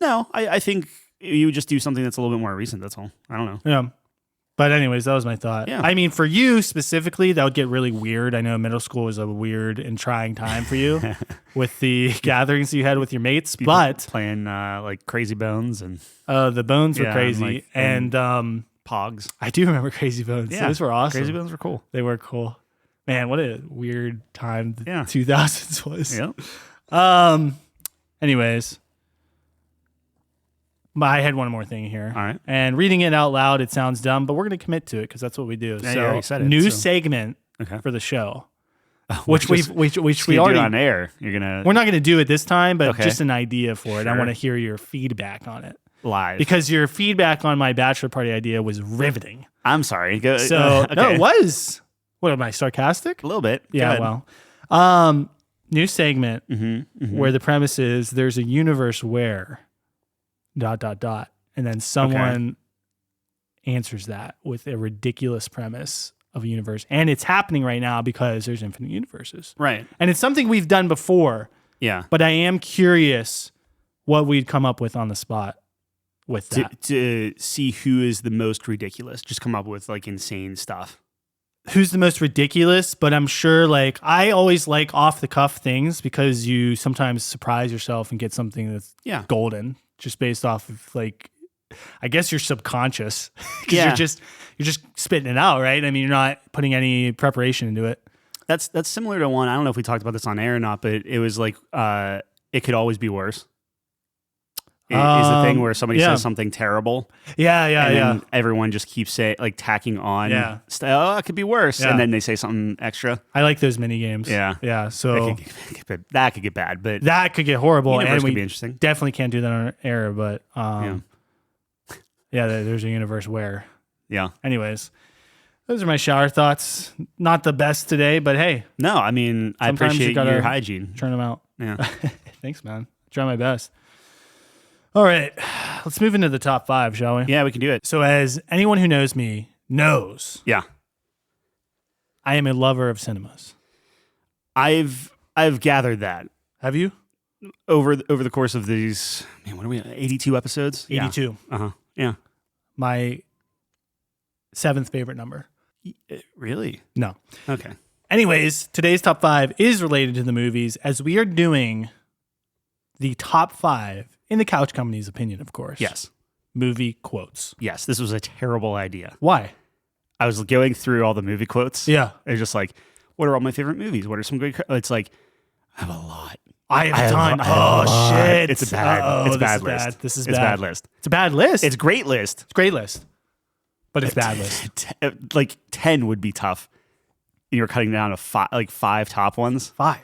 B: No, I think you would just do something that's a little bit more recent. That's all. I don't know.
A: Yeah. But anyways, that was my thought.
B: Yeah.
A: I mean, for you specifically, that would get really weird. I know middle school was a weird and trying time for you with the gatherings you had with your mates.
B: People
A: but
B: playing like Crazy Bones and
A: the Bones were
B: Yeah,
A: crazy.
B: and
A: And
B: Pogs.
A: I do remember Crazy Bones.
B: Yeah,
A: Those were awesome.
B: Crazy Bones were cool.
A: They were cool. Man, what a weird time the
B: Yeah.
A: 2000s was.
B: Yeah.
A: Anyways, I had one more thing here.
B: All right.
A: And reading it out loud, it sounds dumb, but we're going to commit to it because that's what we do.
B: Yeah, you already said it,
A: new
B: so-
A: segment
B: Okay.
A: for the show,
B: Which
A: we
B: we
A: already
B: on air. You're gonna
A: We're not going to do it this time, but
B: Okay.
A: just an idea for it. I
B: Sure.
A: want to hear your feedback on it
B: live
A: because your feedback on my bachelor party idea was riveting.
B: I'm sorry. Go,
A: So
B: okay.
A: no, it was. What am I sarcastic?
B: a little bit. Go
A: Yeah,
B: ahead.
A: well, new segment
B: Mm-hmm.
A: where the premise is there's a universe where ... and then someone answers that with a ridiculous premise of a universe, and it's happening right now because there's infinite universes,
B: Right.
A: and it's something we've done before.
B: Yeah.
A: But I am curious what we'd come up with on the spot with that.
B: To see who is the most ridiculous. Just come up with like insane stuff.
A: Who's the most ridiculous? But I'm sure, like, I always like off the cuff things because you sometimes surprise yourself and get something that's
B: Yeah.
A: golden just based off of like, I guess your subconscious. 'Cause
B: Yeah.
A: you're just spitting it out, right? I mean, you're not putting any preparation into it.
B: That's similar to one. I don't know if we talked about this on air or not, but it was like it could always be worse. Is the thing where somebody
A: yeah.
B: says something terrible,
A: Yeah,
B: and then everyone just keeps tacking on.
A: Yeah.
B: Oh, it could be worse,
A: Yeah.
B: and then they say something extra.
A: I like those mini games.
B: Yeah.
A: Yeah. So
B: That could get bad, but
A: that could get horrible.
B: universe
A: And
B: could
A: we
B: be interesting.
A: definitely can't do that on air, but there's a universe where.
B: Yeah.
A: Anyways, those are my shower thoughts. Not the best today, but hey,
B: No, I mean, I
A: Sometimes you
B: appreciate
A: gotta
B: your hygiene.
A: turn them out.
B: Yeah.
A: Thanks, man. Try my best. All right, let's move into the top 5, shall we?
B: Yeah, we can do it.
A: So, as anyone who knows me knows,
B: Yeah.
A: I am a lover of cinemas.
B: I've gathered that
A: Have you?
B: over the course of these, man, what are we at? 82 episodes?
A: 82.
B: Yeah. Uh-huh. Yeah.
A: My 7th favorite number.
B: Really?
A: No.
B: Okay.
A: Anyways, today's top 5 is related to the movies as we are doing the top 5, in the Couch Company's opinion, of course.
B: Yes.
A: Movie quotes.
B: Yes, this was a terrible idea.
A: Why?
B: I was going through all the movie quotes.
A: Yeah.
B: It was just like, what are all my favorite movies? What are some good? It's like, I have a lot.
A: I have
B: I
A: a ton.
B: have a lot.
A: Oh, shit.
B: It's a bad.
A: Uh-oh,
B: It's a
A: this
B: bad
A: is
B: list.
A: bad. This is
B: It's a
A: bad.
B: bad list.
A: It's a bad list.
B: It's a great list.
A: It's a great list. But it's a bad list.
B: Like 10 would be tough. You're cutting down to 5 top ones.
A: 5.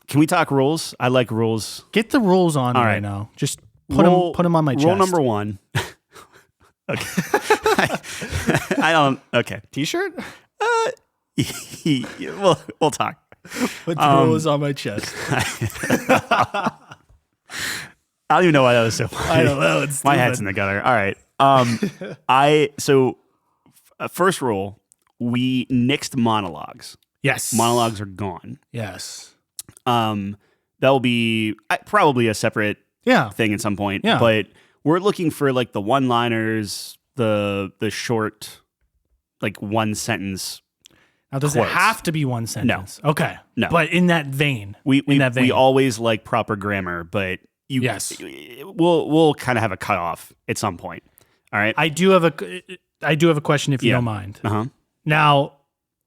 B: Can we talk rules? I like rules.
A: Get the rules on
B: All
A: right
B: right.
A: now. Just put them on my chest.
B: Rule number 1. Okay. I don't. Okay.
A: T-shirt?
B: We'll talk.
A: Put the rules on my chest.
B: I don't even know why that was so funny.
A: I don't know. It's
B: My
A: stupid.
B: head's in the gutter. All right. First rule, we nixed monologues.
A: Yes.
B: Monologues are gone.
A: Yes.
B: That will be probably a separate
A: Yeah.
B: thing at some point.
A: Yeah.
B: But we're looking for like the one-liners, the short, like one sentence.
A: Now, does
B: quotes.
A: it have to be one sentence? No. Okay.
B: No.
A: But in that vein.
B: We
A: in that vein.
B: we always like proper grammar, but
A: Yes.
B: we'll kind of have a cutoff at some point. All right.
A: I do have a question if you don't mind.
B: Uh-huh.
A: Now,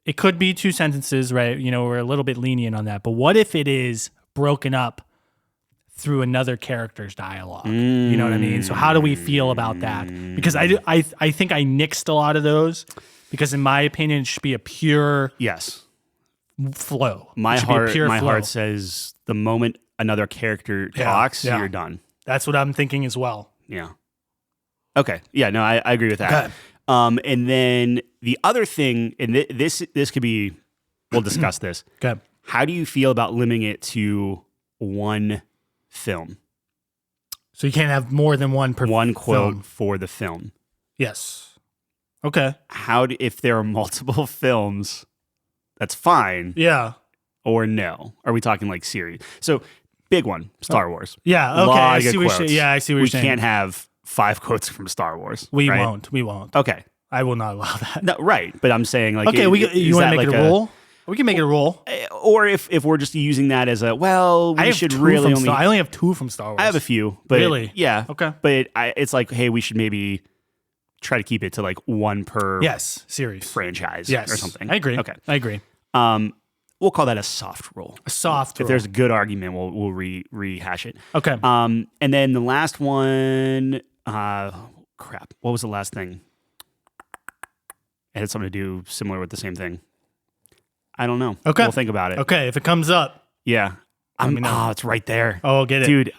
A: it could be 2 sentences, right? You know, we're a little bit lenient on that. But what if it is broken up through another character's dialogue? You know what I mean? So how do we feel about that? Because I think I nixed a lot of those because in my opinion, it should be a pure
B: Yes.
A: flow.
B: My
A: It should be a pure flow.
B: heart says the moment another character talks,
A: yeah.
B: you're done.
A: That's what I'm thinking as well.
B: Yeah. Okay. Yeah, no, I agree with that.
A: Okay.
B: And then the other thing, and this could be, we'll discuss this.
A: Okay.
B: How do you feel about limiting it to one film?
A: So you can't have more than one per
B: One quote
A: film.
B: for the film.
A: Yes. Okay.
B: If there are multiple films, that's fine,
A: Yeah.
B: or no? Are we talking like series? So big one, Star Wars.
A: Yeah. Okay.
B: Lot
A: I
B: of
A: see
B: good
A: what you're
B: quotes.
A: saying. Yeah, I see what
B: We
A: you're saying.
B: can't have 5 quotes from Star Wars.
A: We
B: right?
A: won't. We won't.
B: Okay.
A: I will not allow that.
B: No, right. But I'm saying like,
A: Okay. You want to make it a rule? We can make it a rule.
B: Or if we're just using that as a, well, we
A: I have
B: should
A: 2
B: really
A: from
B: only.
A: I only have 2 from Star Wars.
B: I have a few, but
A: Really?
B: yeah.
A: Okay.
B: But it's like, hey, we should maybe try to keep it to like one per
A: Yes. Series.
B: franchise
A: Yes.
B: or something.
A: I agree.
B: Okay.
A: I agree.
B: We'll call that a soft rule.
A: A soft
B: If
A: rule.
B: there's a good argument, we'll rehash it.
A: Okay.
B: And then the last one, crap. What was the last thing? It had something to do similar with the same thing. I don't know.
A: Okay.
B: We'll think about it.
A: Okay. If it comes up.
B: Yeah.
A: me know.
B: Oh, it's right there.
A: Oh, get it.
B: Dude,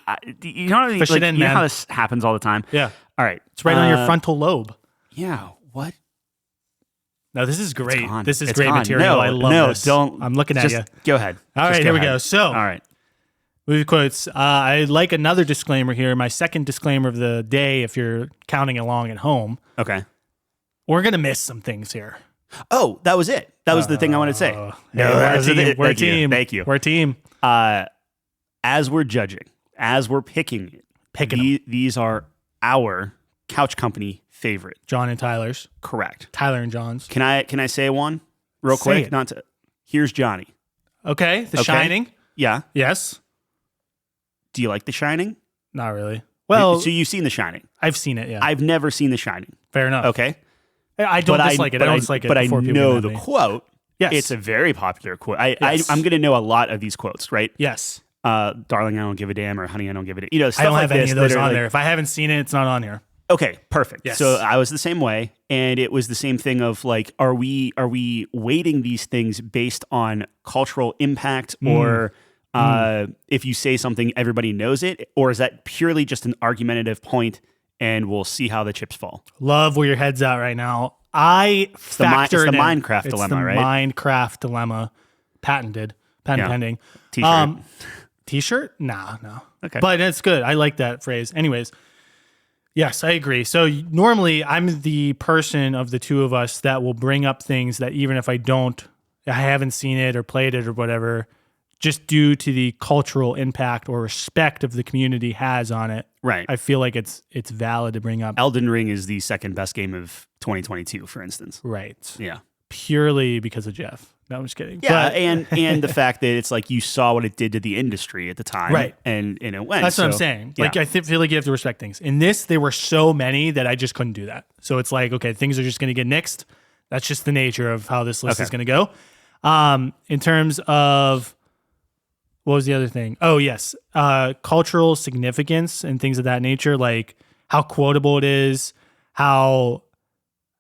B: you know,
A: Push it in,
B: you know
A: man.
B: how this happens all the time?
A: Yeah.
B: All right.
A: It's right on your frontal lobe.
B: Yeah. What?
A: No, this is great.
B: gone.
A: This is
B: It's
A: great
B: gone.
A: material.
B: No,
A: I love
B: no,
A: this.
B: don't.
A: I'm looking at
B: Just
A: you.
B: go ahead.
A: All
B: Just
A: right,
B: go
A: here we
B: ahead.
A: go. So,
B: All right.
A: movie quotes. I like another disclaimer here. My second disclaimer of the day, if you're counting along at home,
B: Okay.
A: we're going to miss some things here.
B: Oh, that was it. That was the thing I wanted to say.
A: Hey,
B: No,
A: we're a
B: that's it.
A: team. We're a
B: Thank you.
A: team.
B: Thank you.
A: We're a team.
B: As we're judging, as we're picking it, these are our couch company favorite.
A: Jon and Tyler's.
B: Correct.
A: Tyler and John's.
B: Can I say one real
A: Say
B: quick?
A: it.
B: Not to. Here's Johnny.
A: Okay. The
B: Okay.
A: Shining.
B: Yeah.
A: Yes.
B: Do you like The Shining?
A: Not really. Well,
B: so you've seen The Shining.
A: I've seen it. Yeah.
B: I've never seen The Shining.
A: Fair enough.
B: Okay.
A: I don't dislike it. I don't dislike it.
B: But I
A: before people
B: know
A: get
B: the
A: mad at me.
B: quote.
A: Yes.
B: It's a very popular quote.
A: Yes.
B: I'm going to know a lot of these quotes, right?
A: Yes.
B: Darling, I don't give a damn, or honey, I don't give a damn. You know, stuff
A: I don't
B: like
A: have
B: this
A: any of those
B: that are
A: on
B: like-
A: there. If I haven't seen it, it's not on here.
B: Okay, perfect.
A: Yes.
B: So I was the same way, and it was the same thing of like, are we weighting these things based on cultural impact, or if you say something, everybody knows it, or is that purely just an argumentative point, and we'll see how the chips fall?
A: Love where your head's at right now. I factored
B: it's the
A: in-
B: Minecraft
A: it's
B: dilemma,
A: the
B: right?
A: Minecraft dilemma. Patent
B: Yeah.
A: pending.
B: T-shirt.
A: T-shirt? Nah, no.
B: Okay.
A: But it's good. I like that phrase. Anyways, yes, I agree. So normally I'm the person of the two of us that will bring up things that even if I haven't seen it or played it or whatever, just due to the cultural impact or respect of the community has on it.
B: Right.
A: I feel like it's valid to bring up.
B: Elden Ring is the second best game of 2022, for instance.
A: Right.
B: Yeah.
A: Purely because of Jeff. No, I'm just kidding.
B: Yeah,
A: But
B: and the fact that it's like you saw what it did to the industry at the time,
A: Right.
B: And it went.
A: that's what I'm
B: so,
A: saying.
B: yeah.
A: Like, I feel like you have to respect things. In this, there were so many that I just couldn't do that. So it's like, okay, things are just going to get nixed. That's just the nature of how this list
B: Okay.
A: is going to go. In terms of, what was the other thing? Oh, yes. Cultural significance and things of that nature, like how quotable it is, how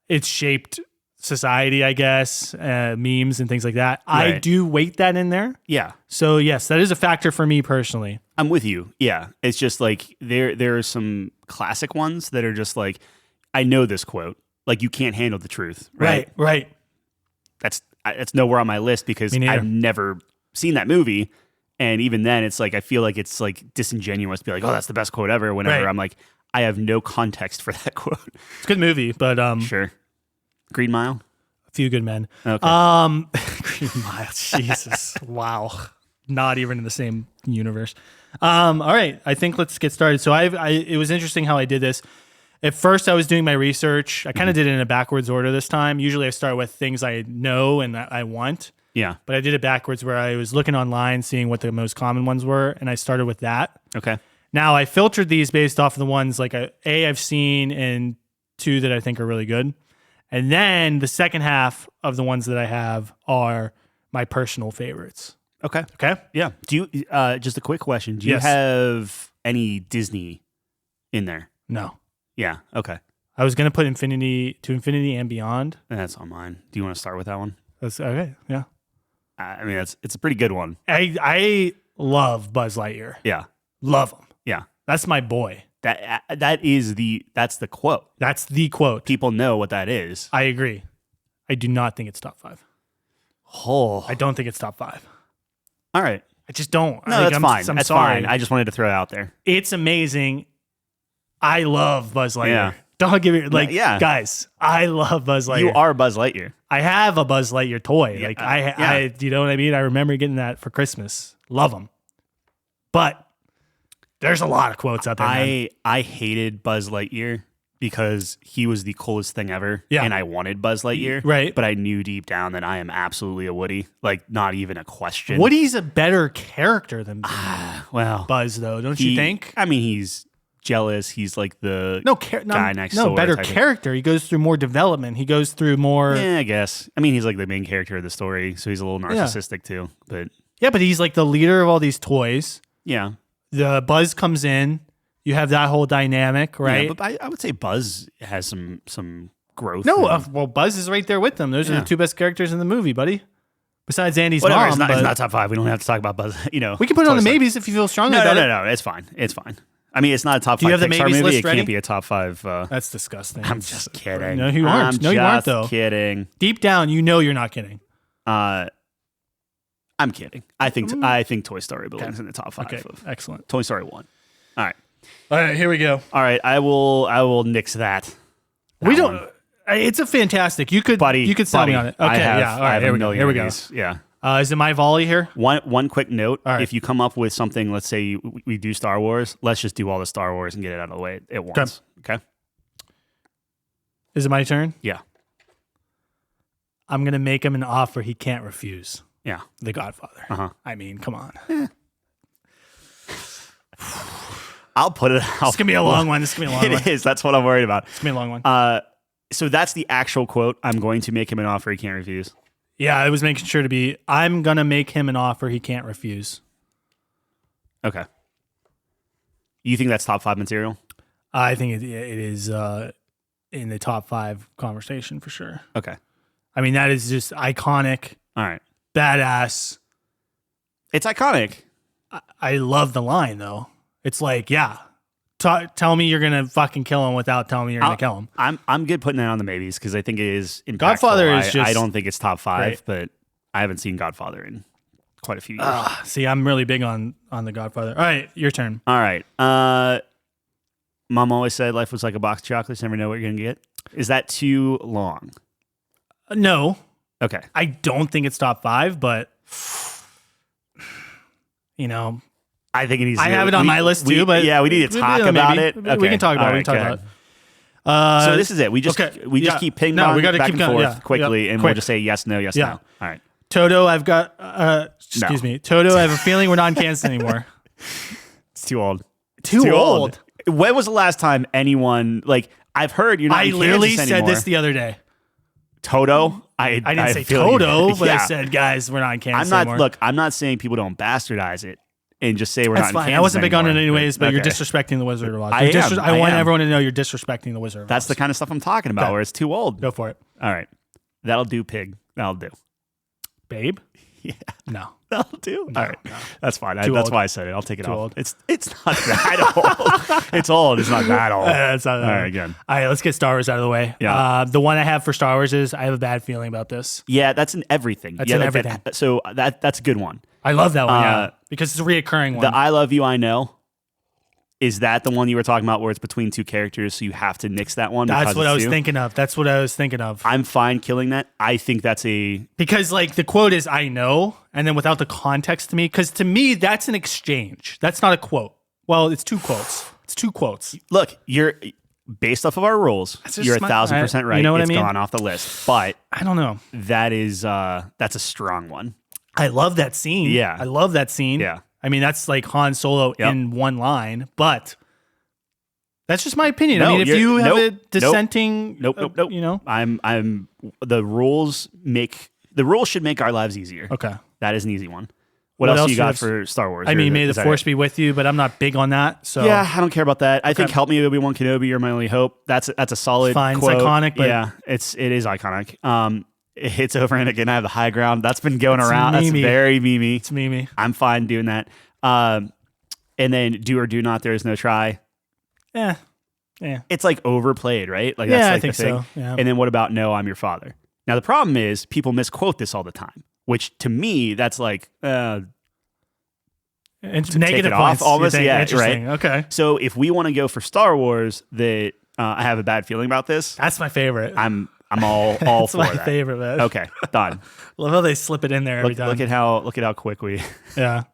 A: it's shaped society, I guess, memes and things like that. I
B: Right.
A: do weight that in there.
B: Yeah.
A: So yes, that is a factor for me personally.
B: I'm with you. Yeah. It's just like there are some classic ones that are just like, I know this quote. Like, you can't handle the truth.
A: Right.
B: That's nowhere on my list because
A: Me neither.
B: I've never seen that movie. And even then, it's like I feel like it's like disingenuous to be like, "Oh, that's the best quote ever." Whenever
A: Right.
B: I'm like, I have no context for that quote.
A: It's a good movie, but
B: Sure. Green Mile.
A: A Few Good Men.
B: Okay.
A: Green Mile. Jesus. Wow. Not even in the same universe. All right. I think let's get started. So it was interesting how I did this. At first, I was doing my research. I kind of did it in a backwards order this time. Usually, I start with things I know and that I want.
B: Yeah.
A: But I did it backwards where I was looking online, seeing what the most common ones were, and I started with that.
B: Okay.
A: Now, I filtered these based off of the ones like I've seen and two that I think are really good. And then the second half of the ones that I have are my personal favorites.
B: Okay.
A: Okay?
B: Yeah. Do you? Just a quick question. Do you
A: Yes.
B: have any Disney in there?
A: No.
B: Yeah. Okay.
A: I was going to put Infinity and Beyond.
B: That's on mine. Do you want to start with that one?
A: That's okay. Yeah.
B: I mean, it's a pretty good one.
A: I love Buzz Lightyear.
B: Yeah.
A: Love him.
B: Yeah.
A: That's my boy.
B: That's the quote.
A: That's the quote.
B: People know what that is.
A: I agree. I do not think it's top 5.
B: Oh.
A: I don't think it's top 5.
B: All right.
A: I just don't.
B: No, that's fine.
A: I'm
B: That's
A: sorry.
B: fine. I just wanted to throw it out there.
A: It's amazing. I love Buzz Lightyear.
B: Yeah.
A: Don't give me like,
B: Yeah.
A: guys. I love Buzz Lightyear.
B: You are Buzz Lightyear.
A: I have a Buzz Lightyear toy.
B: Yeah.
A: Like
B: Yeah.
A: you know what I mean? I remember getting that for Christmas. Love them. But there's a lot of quotes out there. Man.
B: I hated Buzz Lightyear because he was the coolest thing ever.
A: Yeah.
B: And I wanted Buzz Lightyear.
A: Right.
B: But I knew deep down that I am absolutely a Woody. Like, not even a question.
A: Woody's a better character than
B: Well,
A: Buzz, though, don't you think?
B: I mean, he's jealous. He's like the
A: guy
B: next
A: no
B: door
A: better
B: type of-
A: character. He goes through more development. He goes through more.
B: Yeah, I guess. I mean, he's like the main character of the story, so he's a little narcissistic too. But
A: Yeah, but he's like the leader of all these toys.
B: yeah,
A: The Buzz comes in. You have that whole dynamic, right?
B: Yeah, but I would say Buzz has some growth.
A: No,
B: and-
A: well, Buzz is right there with them. Those are
B: Yeah.
A: the two best characters in the movie, buddy. Besides Andy's
B: whatever.
A: mom.
B: It's
A: but
B: not top 5. We don't have to talk about Buzz. You know,
A: we can put it on the
B: Toy Story.
A: maybes if you feel strongly
B: No,
A: about it.
B: no. It's fine. It's fine. I mean, it's not a top
A: Do you
B: 5
A: have the
B: Pixar
A: maybes
B: movie.
A: list
B: It
A: ready?
B: can't be a top 5.
A: That's disgusting.
B: I'm just kidding.
A: No, you aren't. No, you aren't, though.
B: Kidding.
A: Deep down, you know you're not kidding.
B: I'm kidding. I think Toy Story belongs in the top 5
A: Okay,
B: of
A: excellent.
B: Toy Story 1. All right.
A: All right, here we go.
B: All right. I will nix that.
A: We
B: That
A: don't.
B: one.
A: It's a fantastic. You could sell me on it. Okay,
B: I have,
A: yeah. All
B: I
A: right,
B: have
A: here
B: a
A: we go.
B: million
A: Here we
B: of
A: go.
B: these. Yeah.
A: Is it my volley here?
B: One quick note.
A: All right.
B: If you come up with something, let's say we do Star Wars, let's just do all the Star Wars and get it out of the way at once. Okay?
A: Is it my turn?
B: Yeah.
A: I'm gonna make him an offer he can't refuse.
B: Yeah.
A: The Godfather.
B: Uh-huh.
A: I mean, come on.
B: I'll put it out.
A: It's gonna be a long one. This is gonna be a long one.
B: It is. That's what I'm worried about.
A: It's gonna be a long one.
B: So that's the actual quote. I'm going to make him an offer he can't refuse.
A: Yeah, I was making sure to be. I'm gonna make him an offer he can't refuse.
B: Okay. You think that's top 5 material?
A: I think it is in the top 5 conversation for sure.
B: Okay.
A: I mean, that is just iconic,
B: All right.
A: badass.
B: It's iconic.
A: I love the line though. It's like, yeah, tell me you're gonna fucking kill him without telling me you're gonna kill him.
B: I'm good putting that on the maybes because I think it is impactful.
A: Godfather is just
B: I don't think it's top 5,
A: great.
B: but I haven't seen Godfather in quite a few years.
A: See, I'm really big on the Godfather. All right, your turn.
B: All right. Mom always said life was like a box of chocolates. Never know what you're gonna get. Is that too long?
A: No,
B: Okay.
A: I don't think it's top 5, but you know,
B: I think it needs.
A: I have it on my list too. But
B: yeah, we need to talk about it. Okay.
A: We can talk about it. We can talk about it.
B: So this is it. We just keep ping pong
A: we gotta
B: back
A: keep
B: and
A: going.
B: forth
A: Yeah,
B: quickly,
A: yeah,
B: and
A: quick.
B: we'll just say yes, no, yes,
A: Yeah.
B: no. All right.
A: Toto, I've got. Excuse me, Toto. I have a feeling we're not in Kansas anymore.
B: It's too old.
A: Too old.
B: When was the last time anyone I've heard you're not
A: I
B: in
A: literally
B: Kansas
A: said
B: anymore.
A: this the other day.
B: Toto.
A: I didn't say
B: feel you.
A: Toto, but I
B: Yeah.
A: said, guys, we're not in
B: I'm
A: Kansas
B: not.
A: anymore.
B: Look, I'm not saying people don't bastardize it and just say we're
A: That's
B: not in
A: fine.
B: Kansas
A: I wasn't big on it
B: anymore,
A: anyways, but you're
B: okay.
A: disrespecting the Wizard of Oz.
B: I am.
A: I want
B: am.
A: everyone to know you're disrespecting the Wizard of Oz.
B: That's the kind of stuff I'm talking about,
A: Okay.
B: where it's too old.
A: Go for it.
B: All right. That'll do, pig. That'll do.
A: Babe?
B: Yeah.
A: No.
B: That'll do. All right.
A: no.
B: That's fine.
A: Too
B: That's
A: old.
B: why I said it. I'll take it
A: Too
B: off.
A: old.
B: It's not that old. It's old. It's not that old.
A: That's not
B: All right, good.
A: All right, let's get Star Wars out of the way.
B: Yeah.
A: The one I have for Star Wars is I have a bad feeling about this.
B: Yeah, that's in everything.
A: That's
B: yeah,
A: in
B: like
A: everything.
B: So that's a good one.
A: I love that one, yeah. Because it's a reoccurring one.
B: The I love you, I know. Is that the one you were talking about where it's between two characters, so you have to nix that one?
A: That's what I was
B: two?
A: thinking of. That's what I was thinking of.
B: I'm fine killing that. I think that's
A: because like the quote is I know, and then without the context to me, because to me that's an exchange. That's not a quote. Well, it's two quotes. It's two quotes.
B: Look, you're based off of our rules. You're 1,000% right.
A: You know what
B: it's
A: I mean?
B: gone off the list, but
A: I don't know.
B: that is that's a strong one.
A: I love that scene.
B: Yeah,
A: I love that scene.
B: Yeah.
A: I mean, that's like Han Solo in one line, but that's just my opinion.
B: No,
A: I mean, if you have a dissenting,
B: nope.
A: You know,
B: I'm the rules should make our lives easier.
A: Okay,
B: that is an easy one. What else you got for Star Wars?
A: I mean, may the Force be with you, but I'm not big on that. So
B: yeah, I don't care about that. I think "Help Me, Obi-Wan Kenobi, You're My Only Hope." That's a solid
A: fine.
B: quote.
A: It's iconic, but
B: yeah, it is iconic. It's over, and again, I have the high ground. That's been going around. That's very memey.
A: It's memey.
B: I'm fine doing that. And then "Do or Do Not, There Is No Try."
A: Yeah.
B: It's like overplayed, right? Like
A: yeah,
B: that's like
A: I think
B: the thing.
A: so. Yeah.
B: And then what about "No, I'm Your Father"? Now the problem is people misquote this all the time, which to me that's like
A: it's
B: negative
A: take it
B: points, off almost. Yeah,
A: interesting.
B: Right.
A: Okay.
B: So if we want to go for Star Wars, that I have a bad feeling about this.
A: That's my favorite.
B: I'm all
A: That's
B: for
A: my
B: that.
A: favorite, man.
B: Okay, done.
A: Love how they slip it in there every time.
B: Look at how quick we.
A: Yeah.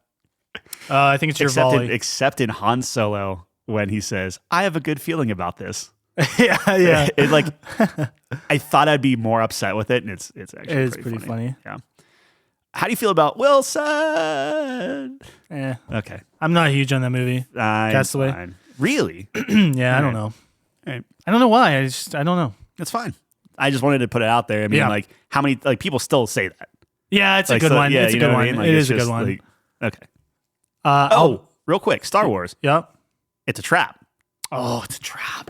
A: I think it's your volley.
B: Except in Han Solo when he says, "I have a good feeling about this."
A: yeah.
B: It like I thought I'd be more upset with it, and it's actually
A: pretty funny.
B: Yeah. How do you feel about Wilson? Okay.
A: I'm not huge on that movie. Castaway.
B: Fine. Really?
A: Yeah, I don't know.
B: Right.
A: I don't know why. I don't know.
B: That's fine. I just wanted to put it out there. I mean, like, how many people still say that?
A: Yeah, it's a good one. It's a good one. I mean? It is a good one.
B: Like, okay.
A: Real
B: quick, Star Wars.
A: Yep.
B: It's a trap.
A: Oh, it's a trap.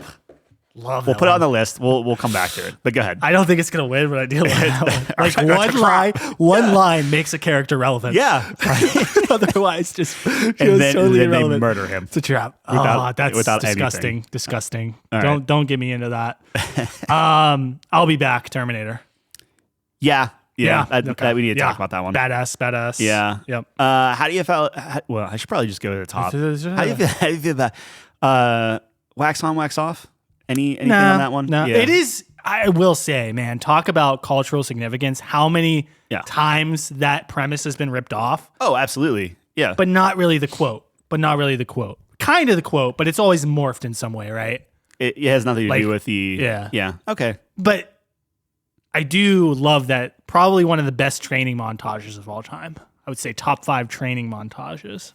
A: Love
B: We'll
A: that
B: put it
A: one.
B: on the list. We'll come back to it. But go ahead.
A: I don't think it's gonna win, but I do like that one. Like one line makes a character relevant.
B: Yeah.
A: Otherwise, just
B: and then
A: totally irrelevant.
B: they murder him.
A: It's a trap. That's disgusting.
B: Anything.
A: Disgusting.
B: Right.
A: Don't get me into that. I'll be back. Terminator.
B: Yeah.
A: Okay.
B: We need to talk about that one.
A: Badass.
B: Yeah.
A: Yep.
B: How do you feel? Well, I should probably just go to the top. How do you feel about wax on, wax off? Anything on that one?
A: No.
B: Yeah.
A: It is. I will say, man, talk about cultural significance. How many times that premise has been ripped off?
B: Oh, absolutely. Yeah.
A: But not really the quote. Kind of the quote, but it's always morphed in some way, right?
B: It has nothing to do with the. Yeah. Okay.
A: But I do love that. Probably one of the best training montages of all time. I would say top 5 training montages.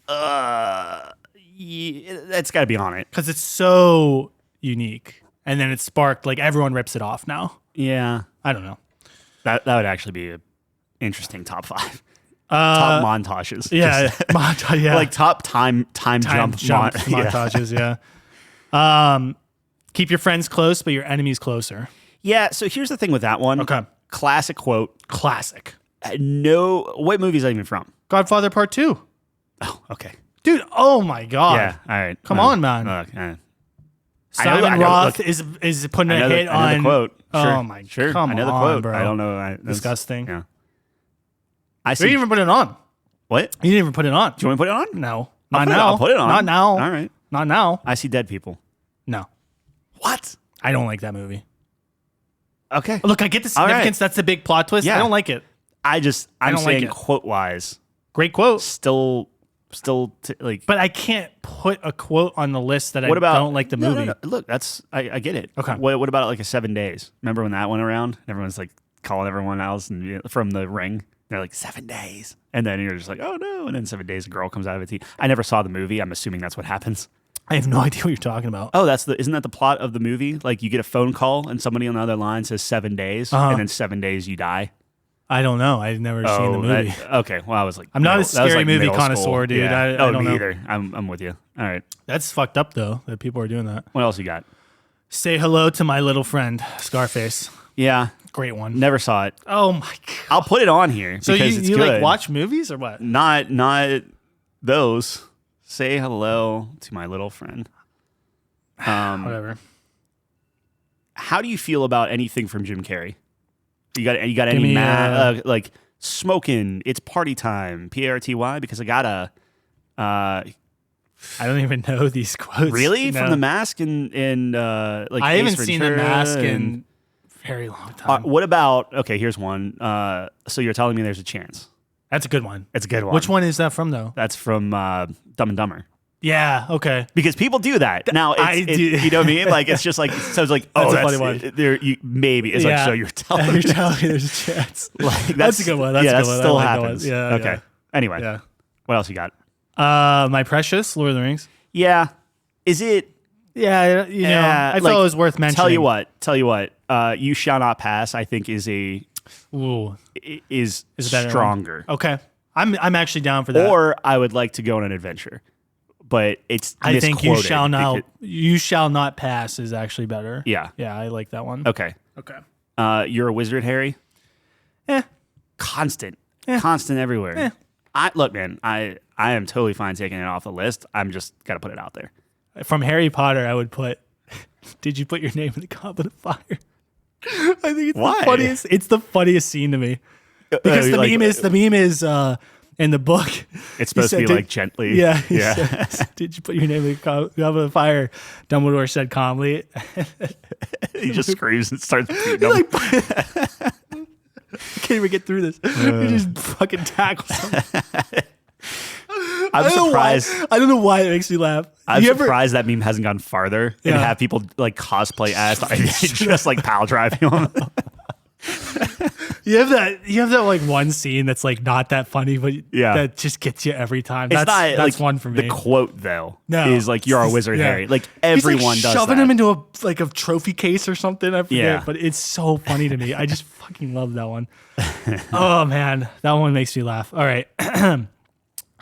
B: It's got to be on it
A: because it's so unique. And then it sparked, like, everyone rips it off now.
B: Yeah.
A: I don't know.
B: That would actually be an interesting top 5. Top montages.
A: Yeah. Yeah.
B: Like top time jump
A: montages, yeah. Keep your friends close, but your enemies closer.
B: Yeah, so here's the thing with that one.
A: Okay.
B: Classic quote.
A: Classic.
B: No, what movie is that even from?
A: Godfather Part 2.
B: Oh, okay.
A: Dude, oh my God.
B: Yeah, all right.
A: Come on, man. Simon Roth is putting a hit on.
B: The quote. Sure.
A: Oh my!
B: Sure.
A: Come
B: I know the
A: on,
B: quote.
A: bro.
B: I don't know.
A: Disgusting.
B: Yeah.
A: You didn't even put it on.
B: What?
A: You didn't even put it on.
B: Do you want to put it on?
A: No. Not now.
B: I'll put it on.
A: Not now.
B: All right.
A: Not now.
B: I See Dead People.
A: No.
B: What?
A: I don't like that movie.
B: Okay.
A: Look, I get the significance. Right. That's the big plot twist. Yeah. I don't like it.
B: I'm saying
A: like
B: quote wise.
A: Great quote.
B: Still like.
A: But I can't put a quote on the list that don't like the movie.
B: No. Look, I get it.
A: Okay.
B: What about like a 7 Days? Remember when that went around? Everyone's like calling everyone else from the Ring. They're like 7 days, and then you're just like, oh no, and then 7 days, a girl comes out of a tea. I never saw the movie. I'm assuming that's what happens.
A: I have no idea what you're talking about.
B: Oh, isn't that the plot of the movie? Like you get a phone call and somebody on the other line says 7 days, and then 7 days you die.
A: I don't know. I've never seen the movie.
B: Okay, well I was like,
A: I'm not a scary movie connoisseur, dude.
B: Yeah.
A: I don't
B: me
A: know.
B: either. I'm with you. All right,
A: that's fucked up though that people are doing that.
B: What else you got?
A: Say hello to my little friend, Scarface.
B: Yeah.
A: Great one.
B: Never saw it.
A: Oh my God.
B: I'll put it on here
A: so
B: because it's
A: you
B: good.
A: Like watch movies or what?
B: Not those. Say hello to my little friend.
A: Whatever.
B: How do you feel about anything from Jim Carrey? You got any like smoking. It's party time. PARTY because I gotta.
A: I don't even know these quotes.
B: Really?
A: No.
B: From The Mask and like
A: I
B: Ace
A: haven't seen The
B: Ventura
A: Mask in
B: and-
A: a very long time.
B: What about? Okay, here's one. So you're telling me there's a chance?
A: That's a good one.
B: It's a good one.
A: Which one is that from, though?
B: That's from Dumb and Dumber.
A: Yeah, okay.
B: Because people do that now.
A: I do.
B: You know what I mean? Like it's just like so. It's like
A: That's
B: oh,
A: a
B: that's
A: funny one.
B: there. Maybe it's like so. You're telling me
A: there's a chance.
B: like
A: That's a good one. That's a good one.
B: Still
A: I like that one.
B: happens.
A: Yeah.
B: Okay. Anyway,
A: Yeah.
B: what else you got?
A: My Precious, Lord of the Rings.
B: Yeah. Is it?
A: Yeah, I thought it was worth mentioning.
B: Tell you what. You Shall Not Pass. I think is
A: Ooh,
B: is
A: a better
B: stronger.
A: one. Okay, I'm actually down for that.
B: Or I would like to go on an adventure, but it's.
A: I think You
B: misquoted
A: You Shall Not Pass is actually better.
B: Yeah.
A: Yeah, I like that one.
B: Okay.
A: Okay.
B: You're a Wizard, Harry. Constant everywhere. Look, man. I am totally fine taking it off the list. I'm just gotta put it out there.
A: From Harry Potter, I would put. Did you put your name in the Goblet of Fire? I think it's
B: Why?
A: the funniest. It's the funniest scene to me because the meme is in the book.
B: It's supposed to be like gently.
A: Yeah.
B: Yeah.
A: Says, did you put your name in the Goblet of Fire? Dumbledore said calmly.
B: He just screams and starts beating him.
A: I can't even get through this. He just fucking tackles him.
B: I'm surprised.
A: I don't know why it makes me laugh.
B: I'm surprised that meme hasn't gone farther and have people like cosplay as just like pile driving him.
A: You have that like one scene that's like not that funny, but that just gets you every time. That's
B: like,
A: one for me.
B: The quote though
A: is
B: like "You're a wizard,
A: yeah.
B: Harry." Like everyone
A: He's like
B: does
A: shoving
B: that.
A: him into a trophy case or something. I forget,
B: Yeah.
A: but it's so funny to me. I just fucking love that one. Oh man, that one makes me laugf. All right.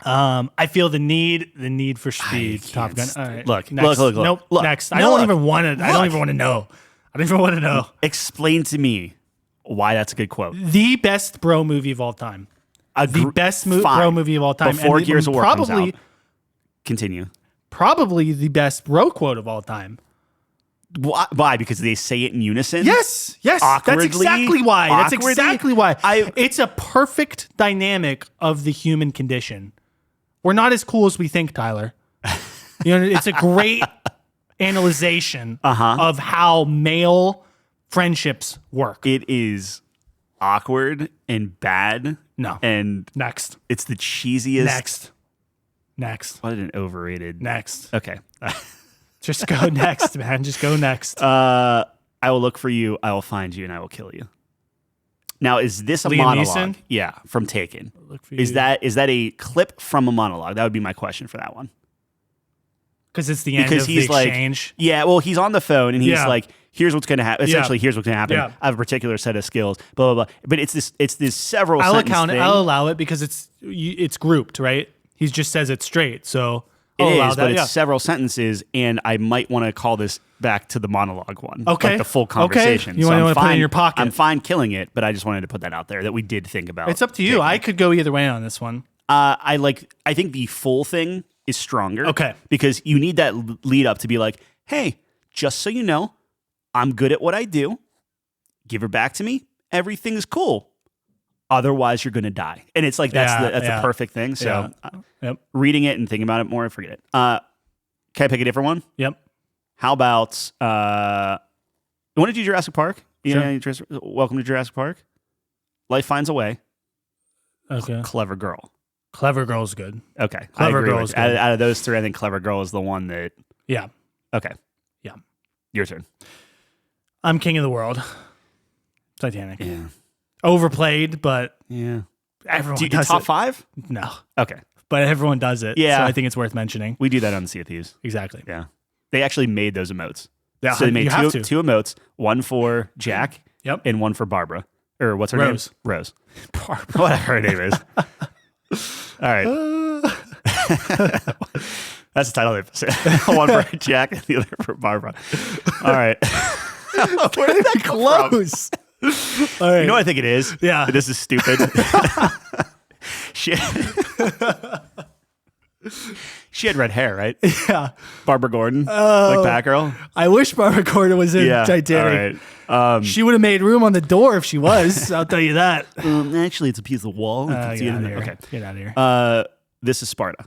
A: I feel the need for speed. Top Gun. All right.
B: Look.
A: Nope.
B: Look.
A: Next.
B: No,
A: I don't
B: look.
A: even want to. I don't even want to know. I don't even want to know.
B: Explain to me why that's a good quote.
A: The best bro movie of all time. The best bro movie of all time.
B: Before
A: and
B: Gears of War comes
A: probably
B: out. Continue.
A: probably the best bro quote of all time.
B: Why? Because they say it in unison?
A: Yes.
B: Awkwardly?
A: That's exactly why. That's
B: Awkwardly?
A: exactly why. It's a perfect dynamic of the human condition. We're not as cool as we think, Tyler. It's a great analyzation of how male friendships work.
B: It is awkward and bad.
A: No.
B: And
A: Next.
B: it's the cheesiest.
A: Next.
B: What an overrated.
A: Next.
B: Okay.
A: Just go next, man. Just go next.
B: I will look for you. I will find you, and I will kill you. Now, is this a
A: Liam
B: monologue?
A: Neeson?
B: Yeah, from Taken.
A: Look for
B: Is
A: you.
B: that a clip from a monologue? That would be my question for that one.
A: Because it's the end
B: Because
A: of
B: he's
A: the
B: like,
A: exchange.
B: yeah, well, he's on the phone and he's
A: Yeah.
B: like, here's what's going to happen. Essentially, here's what's going to happen.
A: Yeah.
B: I have a particular set of skills, blah, blah, blah. But it's this several
A: I'll
B: sentence
A: account it.
B: thing.
A: I'll allow it because it's grouped, right? He just says it straight. So
B: It
A: I'll allow
B: is,
A: that.
B: but it's
A: Yeah.
B: several sentences, and I might want to call this back to the monologue one.
A: Okay.
B: Like the full
A: Okay.
B: conversation.
A: You
B: So
A: wanna
B: I'm
A: put it in
B: fine-
A: your pocket.
B: I'm fine killing it, but I just wanted to put that out there that we did think about.
A: It's up to you.
B: Taken.
A: I could go either way on this one.
B: I think the full thing is stronger.
A: Okay.
B: Because you need that lead up to be like, hey, just so you know, I'm good at what I do. Give her back to me. Everything's cool. Otherwise, you're going to die. And it's like, that's the perfect thing. So
A: Yep.
B: reading it and thinking about it more, forget it. Can I pick a different one?
A: Yep.
B: How about, you want to do Jurassic Park?
A: Sure.
B: Yeah, welcome to Jurassic Park. Life finds a way.
A: Okay.
B: Clever girl.
A: Clever Girl's good.
B: Okay.
A: Clever
B: I agree
A: Girl is
B: with-
A: good.
B: out of those three, I think Clever Girl is the one that.
A: Yeah.
B: Okay.
A: Yeah.
B: Your turn.
A: I'm King of the World. Titanic.
B: Yeah.
A: Overplayed, but
B: Yeah.
A: everyone
B: Do you
A: does
B: top
A: it.
B: five?
A: No.
B: Okay.
A: But everyone does it.
B: Yeah.
A: So I think it's worth mentioning.
B: We do that on the Sea of Thieves.
A: Exactly.
B: Yeah. They actually made those emotes.
A: Yeah,
B: So they made
A: you have to.
B: two emotes, one for Jack
A: Yep.
B: and one for Barbara. Or what's her
A: Rose.
B: name? Rose.
A: Barbara.
B: Whatever her name is. All right. That's the title of the episode. One for Jack and the other for Barbara. All right. Where did that come from?
A: Close. All right.
B: You know what I think it is?
A: Yeah.
B: This is stupid. Shit. She had red hair, right?
A: Yeah.
B: Barbara Gordon,
A: Oh.
B: like Batgirl.
A: I wish Barbara Gordon was in Titanic.
B: All right.
A: She would have made room on the door if she was. I'll tell you that.
B: Actually, it's a piece of wall. You can see it in there. Okay.
A: Get out of here.
B: This is Sparta.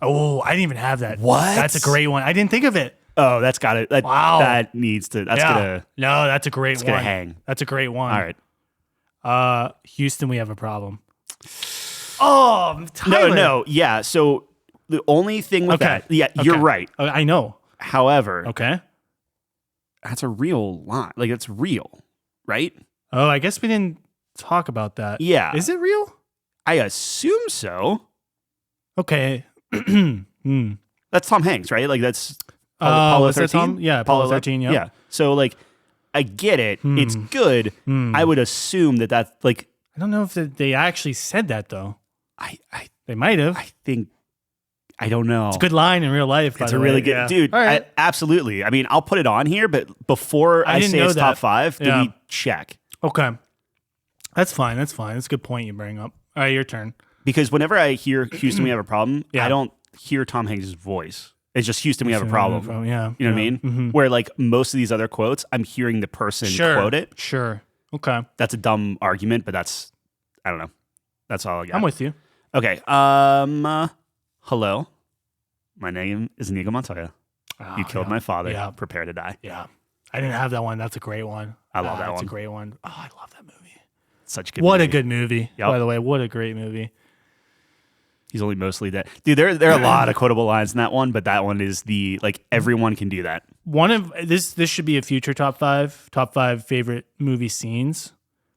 A: Oh, I didn't even have that.
B: What?
A: That's a great one. I didn't think of it.
B: Oh, that's got it.
A: Wow.
B: That needs to. That's gonna.
A: No, that's a great one.
B: Gonna hang.
A: That's a great one.
B: All right.
A: Houston, we have a problem. Oh, Tyler.
B: No. Yeah. So the only thing with that. Yeah, you're right.
A: I know.
B: However,
A: Okay.
B: that's a real line. Like it's real, right?
A: Oh, I guess we didn't talk about that.
B: Yeah.
A: Is it real?
B: I assume so.
A: Okay.
B: That's Tom Hanks, right? Like that's
A: Apollo
B: Apollo 13.
A: Yeah, Apollo 13. Yeah.
B: Yeah. So like, I get it. It's good. I would assume that that's like.
A: I don't know if they actually said that though.
B: They
A: might have.
B: I think. I don't know.
A: It's a good line in real life.
B: It's a really good, dude.
A: All right.
B: Absolutely. I mean, I'll put it on here, but before I
A: didn't
B: say
A: know
B: it's top
A: that.
B: five,
A: Yeah.
B: do we check?
A: Okay. That's fine. That's a good point you bring up. All right, your turn.
B: Because whenever I hear Houston, we have a problem,
A: Yeah.
B: I don't hear Tom Hanks' voice. It's just Houston, we have a problem.
A: Yeah.
B: You know what I mean?
A: Mm-hmm.
B: Where like most of these other quotes, I'm hearing the person quote it.
A: Sure. Okay.
B: That's a dumb argument, but that's, I don't know. That's all I got.
A: I'm with you.
B: Okay. Hello. My name is Inigo Montoya. You killed my father.
A: Yeah.
B: Prepare to die.
A: Yeah. I didn't have that one. That's a great one.
B: I love that
A: That's
B: one.
A: a great one. Oh, I love that movie.
B: Such a good
A: What
B: movie.
A: a good movie.
B: Yep.
A: By the way, what a great movie.
B: He's only mostly dead. Dude, there are a lot of quotable lines in that one, but that one is the, like, everyone can do that.
A: One of this should be a future top five favorite movie scenes.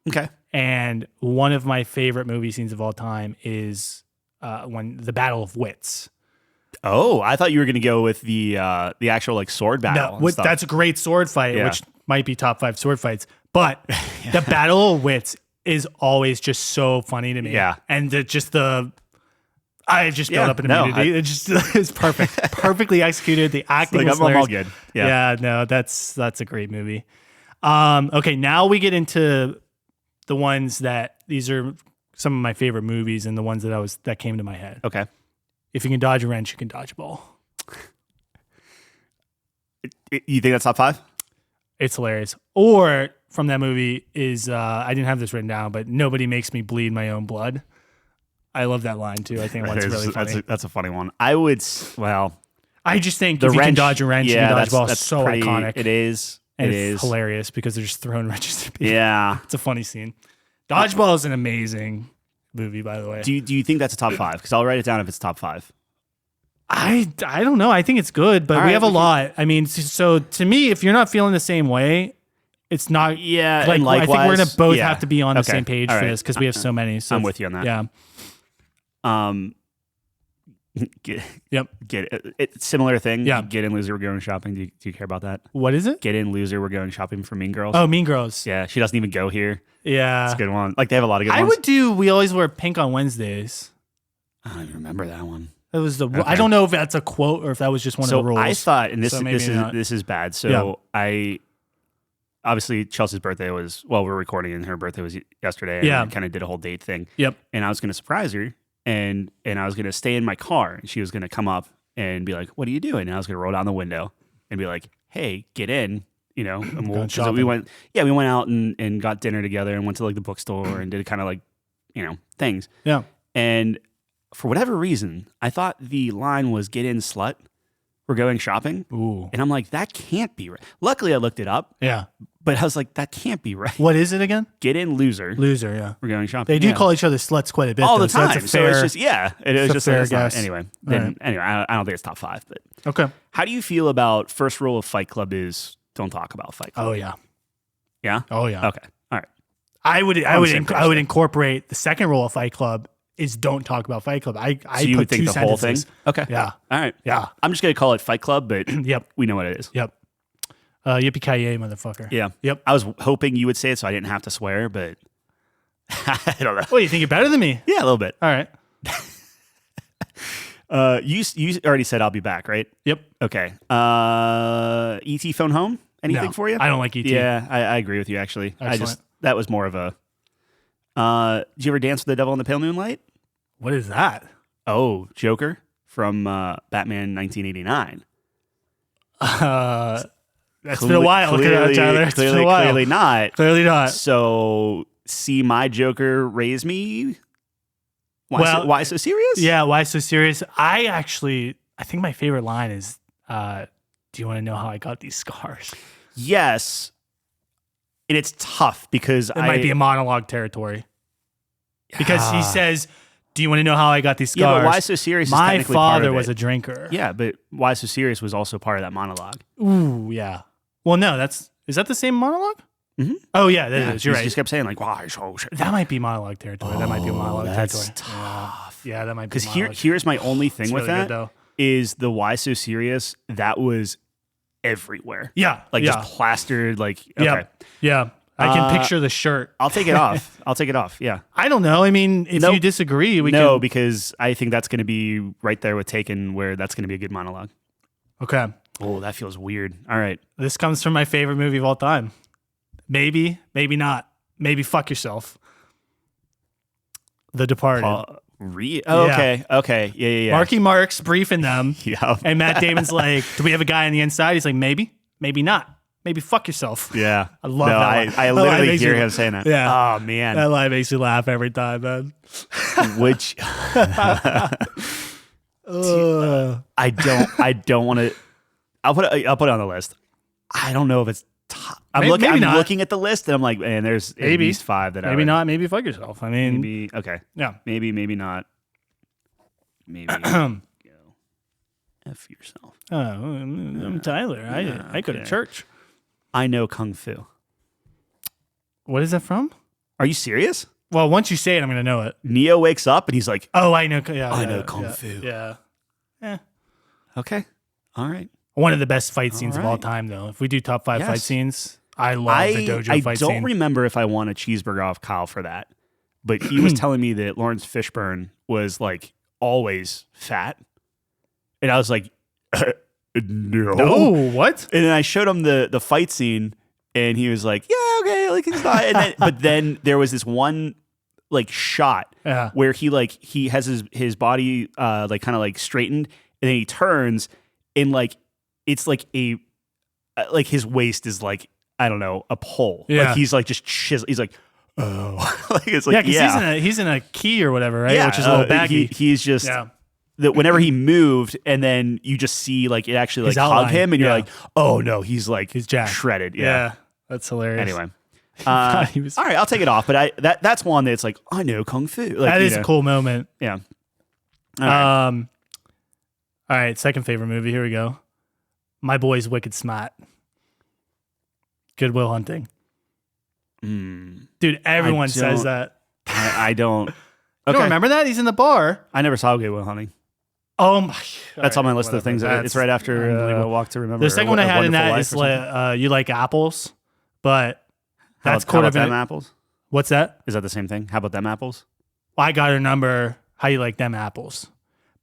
B: Okay.
A: And one of my favorite movie scenes of all time is when the Battle of Wits.
B: Oh, I thought you were going to go with the actual, like, sword battle.
A: No, that's a great sword fight,
B: Yeah.
A: which might be top 5 sword fights. But the Battle of Wits is always just so funny to me.
B: Yeah.
A: And I just built up an immunity. It's perfect. Perfectly executed. The acting was
B: I'm all
A: hilarious.
B: good. Yeah.
A: No, that's a great movie. Okay, now we get into the ones these are some of my favorite movies and the ones that came to my head.
B: Okay.
A: If you can dodge a wrench, you can dodge a ball.
B: You think that's top 5?
A: It's hilarious. Or from that movie is I didn't have this written down, but nobody makes me bleed my own blood. I love that line too. I think that's really funny.
B: That's a funny one. I would, well,
A: I just think if you can dodge a wrench, you can dodge a ball. It's so
B: pretty,
A: iconic.
B: It is.
A: And
B: it
A: it's
B: is
A: hilarious because they're just throwing wrenches at people.
B: Yeah.
A: It's a funny scene. Dodgeball is an amazing movie, by the way.
B: Do you think that's a top 5? Because I'll write it down if it's top 5.
A: I don't know. I think it's good, but we have a lot. I mean, so to me, if you're not feeling the same way, it's not.
B: Yeah.
A: Like,
B: and
A: I think we're
B: likewise,
A: gonna both have to be on the same page
B: All
A: for
B: right.
A: this because we have so many. So
B: I'm with you on that.
A: Yeah.
B: Similar thing.
A: Yeah.
B: Get in, loser. We're going shopping. Do you care about that?
A: What is it?
B: Get in, loser. We're going shopping for Mean Girls.
A: Oh, Mean Girls.
B: Yeah. She doesn't even go here.
A: Yeah.
B: It's a good one. Like they have a lot of good
A: I
B: ones.
A: would do. We always wear pink on Wednesdays.
B: I don't even remember that one.
A: That was I don't know if that's a quote or if that was just one of the rules.
B: I thought, and
A: So maybe not.
B: this is bad. So I obviously Chelsea's birthday was we're recording and her birthday was yesterday. And
A: Yeah.
B: we kind of did a whole date thing.
A: Yep.
B: And I was going to surprise her, and I was going to stay in my car, and she was going to come up and be like, "What are you doing?" And I was going to roll down the window and be like, "Hey, get in." You know, and so we went out and got dinner together and went to like the bookstore and did kind of like, things.
A: Yeah.
B: And for whatever reason, I thought the line was "Get in, slut. We're going shopping."
A: Ooh.
B: And I'm like, that can't be right. Luckily, I looked it up,
A: Yeah.
B: but I was like, that can't be right.
A: What is it again?
B: Get in, loser.
A: Loser. Yeah.
B: We're going shopping.
A: They do
B: Yeah.
A: call each other sluts quite a bit
B: all
A: though,
B: the time.
A: So that's a fair,
B: it's just it was
A: a
B: just
A: fair
B: it's not-
A: guess.
B: Anyway,
A: All
B: anyway, I don't think it's top 5. But
A: Okay.
B: how do you feel about first rule of Fight Club is don't talk about Fight Club?
A: Oh yeah.
B: Yeah.
A: Oh yeah.
B: Okay. All right.
A: I would
B: same page
A: I would
B: then.
A: incorporate the second rule of Fight Club is don't talk about Fight Club. I
B: So you
A: put
B: would think
A: two
B: the whole
A: sentences.
B: thing? Okay.
A: Yeah.
B: All right.
A: Yeah.
B: I'm just gonna call it Fight Club, but
A: Yep.
B: we know what it is.
A: Yep. Yippee-ki-yay, motherfucker.
B: Yeah.
A: Yep.
B: I was hoping you would say it so I didn't have to swear, but I don't know.
A: Well, you think you're better than me?
B: Yeah, a little bit.
A: All right.
B: You already said I'll be back, right?
A: Yep.
B: Okay. ET phone home? Anything
A: No,
B: for you?
A: I don't like ET.
B: Yeah, I agree with you actually.
A: Excellent.
B: That was more of a did you ever dance with the devil in the pale moonlight?
A: What is that?
B: Oh, Joker from Batman 1989.
A: That's been a while. Clearly, Tyler. It's been a while.
B: Clearly not.
A: Clearly not.
B: So, see my Joker raise me? Why so serious?
A: Yeah, why so serious? I think my favorite line is, do you want to know how I got these scars?
B: Yes. And it's tough because
A: it might be a monologue territory. Because he says, do you want to know how I got these scars?
B: Yeah, but why so serious?
A: My
B: is part
A: father
B: of
A: was
B: it.
A: a drinker.
B: Yeah, but why so serious was also part of that monologue.
A: Ooh, yeah. Well, no, is that the same monologue?
B: Mm-hmm.
A: Oh, yeah, that is. You're right.
B: He just kept saying, like, why so serious?
A: That might be monologue territory. That might be a monologue
B: that's
A: territory.
B: Tough.
A: Yeah, that might be.
B: Because here's my only thing
A: it's
B: with
A: really
B: that
A: good,
B: is the why so serious, that was everywhere.
A: Yeah.
B: Like just plastered, like, okay.
A: Yeah. I can picture the shirt.
B: I'll take it off. Yeah.
A: I don't know. I mean, if you disagree, we can.
B: Because I think that's going to be right there with Taken, where that's going to be a good monologue.
A: Okay.
B: Oh, that feels weird. All right.
A: This comes from my favorite movie of all time. Maybe, maybe not. Maybe fuck yourself. The Departed.
B: Okay. Yeah.
A: Marky Mark's briefing them.
B: Yeah.
A: And Matt Damon's like, do we have a guy on the inside? He's like, maybe not. Maybe fuck yourself.
B: Yeah.
A: I love that line.
B: I literally hear him saying that.
A: Yeah.
B: Oh, man.
A: That line makes me laugh every time, man.
B: Which I don't want to. I'll put it on the list. I don't know if it's top. I'm looking at the list and I'm like, man, there's at least 5 that
A: maybe not. Maybe fuck yourself. I mean,
B: maybe okay.
A: Yeah.
B: Maybe not. Maybe go F yourself.
A: Oh, I'm Tyler. I go to church.
B: I know Kung Fu.
A: What is that from?
B: Are you serious?
A: Well, once you say it, I'm going to know it.
B: Neo wakes up and he's like,
A: oh, I know. Yeah,
B: I know Kung Fu.
A: Yeah.
B: Okay. All right.
A: One of the best fight scenes of all time, though. If we do top 5 fight scenes, I love the dojo fight scene.
B: I don't remember if I won a cheeseburger off Kyle for that, but he was telling me that Lawrence Fishburne was like always fat. And I was like, no.
A: Oh, what?
B: And then I showed him the fight scene and he was like, yeah, okay, like he's not. And then, but then there was this one like shot where he has his body like kind of like straightened and then he turns and like it's like like his waist is like, I don't know, a pole.
A: Yeah.
B: Like he's like just he's like, oh. Like it's like,
A: because he's in a key or whatever, right?
B: Yeah,
A: which is a little baggy.
B: He's just that whenever he moved and then you just see like it actually like hug him and you're like, oh no, he's jacked. Shredded. Yeah.
A: That's hilarious.
B: Anyway. All right, I'll take it off, but that's one that's like, I know Kung Fu. Like,
A: that is a cool moment.
B: Yeah.
A: All right, second favorite movie. Here we go. My Boy's Wicked Smart. Good Will Hunting. Dude, everyone says that.
B: I don't.
A: You don't remember that? He's in the bar.
B: I never saw Good Will Hunting.
A: Oh my!
B: That's on my list of things. It's right after Walk to Remember.
A: The second one I had in that is You Like Apples, but that's
B: how about them apples.
A: What's that?
B: Is that the same thing? How about them apples?
A: Well, I got her number. How you like them apples?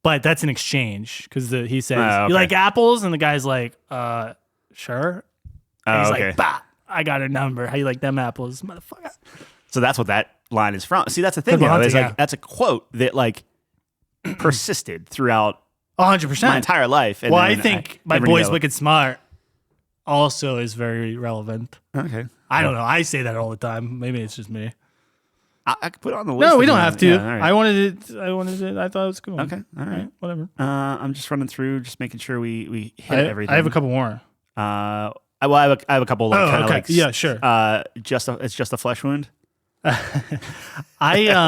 A: But that's an exchange because he says, you like apples? And the guy's like, sure. And he's like, bah, I got her number. How you like them apples? Motherfucker.
B: So that's what that line is from. See, that's the thing. That's a quote that like persisted throughout
A: 100%
B: my entire life. And
A: I think My Boy's Wicked Smart also is very relevant.
B: Okay.
A: I don't know. I say that all the time. Maybe it's just me.
B: I could put it on the list.
A: No, we don't have to.
B: Yeah, right.
A: I wanted it. I thought it was cool.
B: Okay. All right.
A: Whatever.
B: I'm just running through, just making sure we hit everything.
A: I have a couple more.
B: I have a couple like kind of like
A: yeah, sure.
B: It's just a flesh wound.
A: I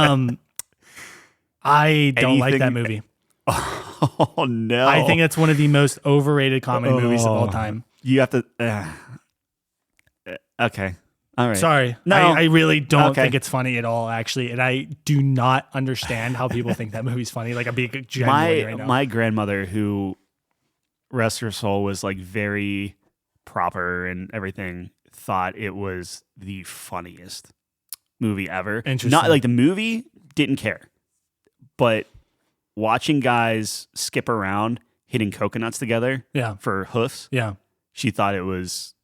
A: don't like that movie.
B: Oh no!
A: I think it's one of the most overrated comedy movies of all time.
B: You have to. Okay. All right.
A: Sorry.
B: No.
A: I really don't think it's funny at all, actually. And I do not understand how people think that movie's funny. Like, I'm being genuine right now.
B: My grandmother, who, rest her soul, was like very proper and everything, thought it was the funniest movie ever.
A: Interesting.
B: Not like the movie, didn't care. But watching guys skip around hitting coconuts together for hoofs, she thought it was...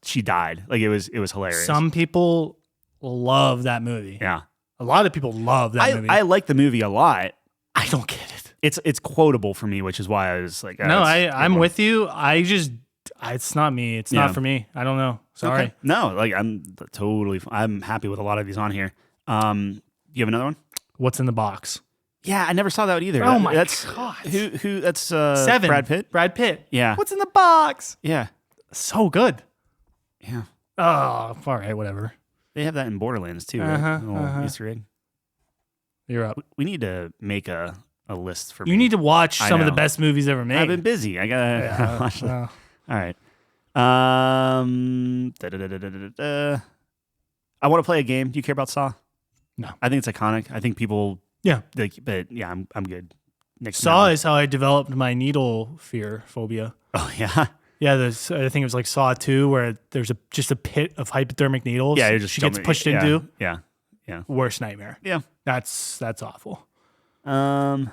B: she died. Like it was hilarious.
A: Some people love that movie.
B: Yeah.
A: A lot of people love that movie.
B: I like the movie a lot.
A: I don't get it.
B: it's quotable for me, which is why I was like,
A: No, I'm with you. It's not me. It's
B: Yeah.
A: not for me. I don't know. Sorry.
B: Okay. No, like I'm happy with a lot of these on here. You have another one?
A: What's in the box?
B: Yeah, I never saw that either.
A: Oh my
B: that's,
A: God.
B: Who? That's
A: 7.
B: Brad Pitt.
A: Brad Pitt.
B: Yeah.
A: What's in the box?
B: Yeah.
A: So good.
B: Yeah.
A: Oh, all right. Whatever.
B: They have that in Borderlands too. Right? Little Easter egg.
A: You're up.
B: We need to make a list for.
A: You need to watch
B: I
A: some of the
B: know.
A: best movies ever made.
B: I've been busy. I gotta watch them.
A: well,
B: All right. I want to play a game. Do you care about Saw?
A: No.
B: I think it's iconic. I think people.
A: Yeah.
B: But yeah, I'm good.
A: Saw is how I developed my needle phobia.
B: Oh yeah.
A: Yeah, I think it was like Saw 2 where there's just a pit of hypodermic needles.
B: Yeah,
A: she gets pushed into.
B: Yeah.
A: Worst nightmare.
B: Yeah.
A: That's awful.
B: I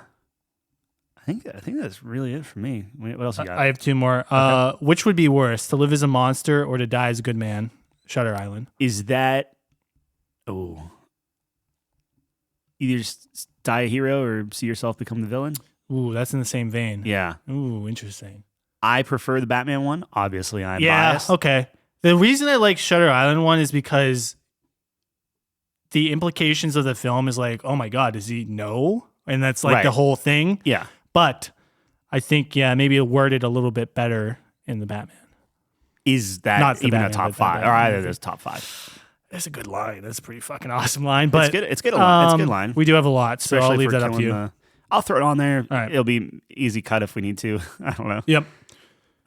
B: think that's really it for me. What else you got?
A: I have 2 more.
B: Okay.
A: Which would be worse, to live as a monster or to die as a good man? Shutter Island.
B: Is that either die a hero or see yourself become the villain?
A: Ooh, that's in the same vein.
B: Yeah.
A: Ooh, interesting.
B: I prefer the Batman one. Obviously, I'm
A: Yeah,
B: biased.
A: okay. The reason I like Shutter Island one is because the implications of the film is like, oh my God, does he know? And that's like the whole thing.
B: Yeah.
A: But I think, maybe it worded a little bit better in the Batman.
B: Is that
A: Not the
B: even
A: Batman,
B: a top
A: but
B: 5?
A: the
B: Or
A: Batman
B: either there's top 5.
A: That's a good line. That's a pretty fucking awesome line. But
B: It's good line. It's a good line.
A: We do have a lot, so I'll
B: Especially
A: leave
B: for
A: that up to you.
B: killing I'll throw it on there.
A: All right.
B: It'll be easy cut if we need to. I don't know.
A: Yep.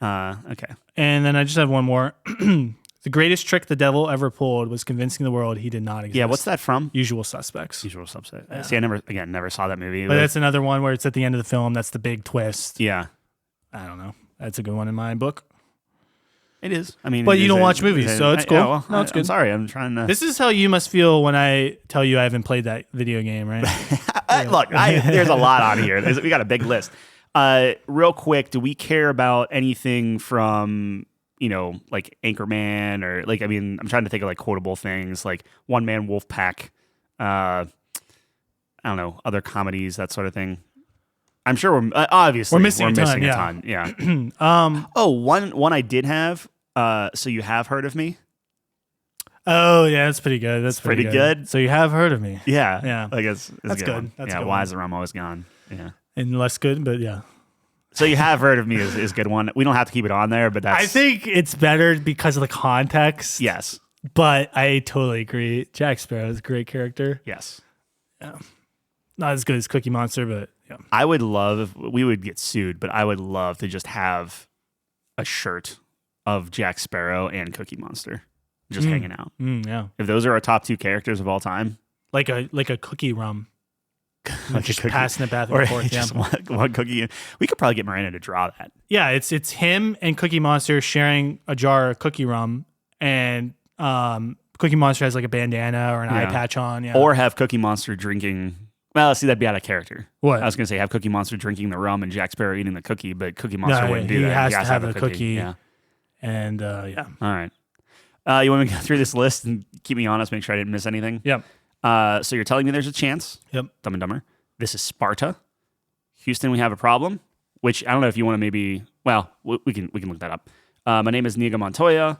B: Okay.
A: And then I just have one more. The greatest trick the devil ever pulled was convincing the world he did not exist.
B: Yeah, what's that from?
A: Usual Suspects.
B: Usual Suspect.
A: Yeah.
B: See, I never saw that movie.
A: But that's another one where it's at the end of the film. That's the big twist.
B: Yeah.
A: I don't know. That's a good one in my book.
B: It is. I mean,
A: But you don't watch movies, so it's cool.
B: Yeah, well,
A: No, it's good.
B: I'm sorry. I'm trying to.
A: This is how you must feel when I tell you I haven't played that video game, right?
B: Look, there's a lot on here. We got a big list. Real quick, do we care about anything from, like Anchorman or like, I mean, I'm trying to think of like quotable things like One Man Wolf Pack. I don't know, other comedies, that sort of thing. I'm sure obviously
A: we're missing a ton.
B: Yeah.
A: Yeah.
B: One I did have. So You Have Heard of Me?
A: Oh yeah, that's pretty good. That's
B: pretty good.
A: So You Have Heard of Me.
B: Yeah.
A: Yeah.
B: Like it's
A: That's
B: a
A: good.
B: one.
A: That's a
B: yeah.
A: good
B: Why
A: one.
B: is the rum always gone? Yeah.
A: And less good, but yeah.
B: So You Have Heard of Me is a good one. We don't have to keep it on there, but that's.
A: I think it's better because of the context.
B: Yes.
A: But I totally agree. Jack Sparrow is a great character.
B: Yes.
A: Yeah. Not as good as Cookie Monster, but yeah.
B: I would love if we would get sued, but I would love to just have a shirt of Jack Sparrow and Cookie Monster just hanging out.
A: Yeah.
B: If those are our top 2 characters of all time,
A: Like a cookie rum.
B: like
A: Just
B: a cookie,
A: passing it back
B: or
A: and forth.
B: just
A: Yeah.
B: one cookie. We could probably get Miranda to draw that.
A: Yeah, it's him and Cookie Monster sharing a jar of cookie rum, and Cookie Monster has like a bandana or an eye patch on. Yeah.
B: Or have Cookie Monster drinking. Well, see, that'd be out of character.
A: What?
B: I was going to say have Cookie Monster drinking the rum and Jack Sparrow eating the cookie, but Cookie Monster wouldn't do
A: he
B: that.
A: has to have a cookie.
B: Yeah.
A: And yeah.
B: All right. You want me to go through this list and keep me honest, make sure I didn't miss anything?
A: Yep.
B: So you're telling me there's a chance.
A: Yep.
B: Dumb and Dumber. This is Sparta. Houston, we have a problem. Which I don't know if you want to maybe. Well, we can look that up. My name is Inigo Montoya.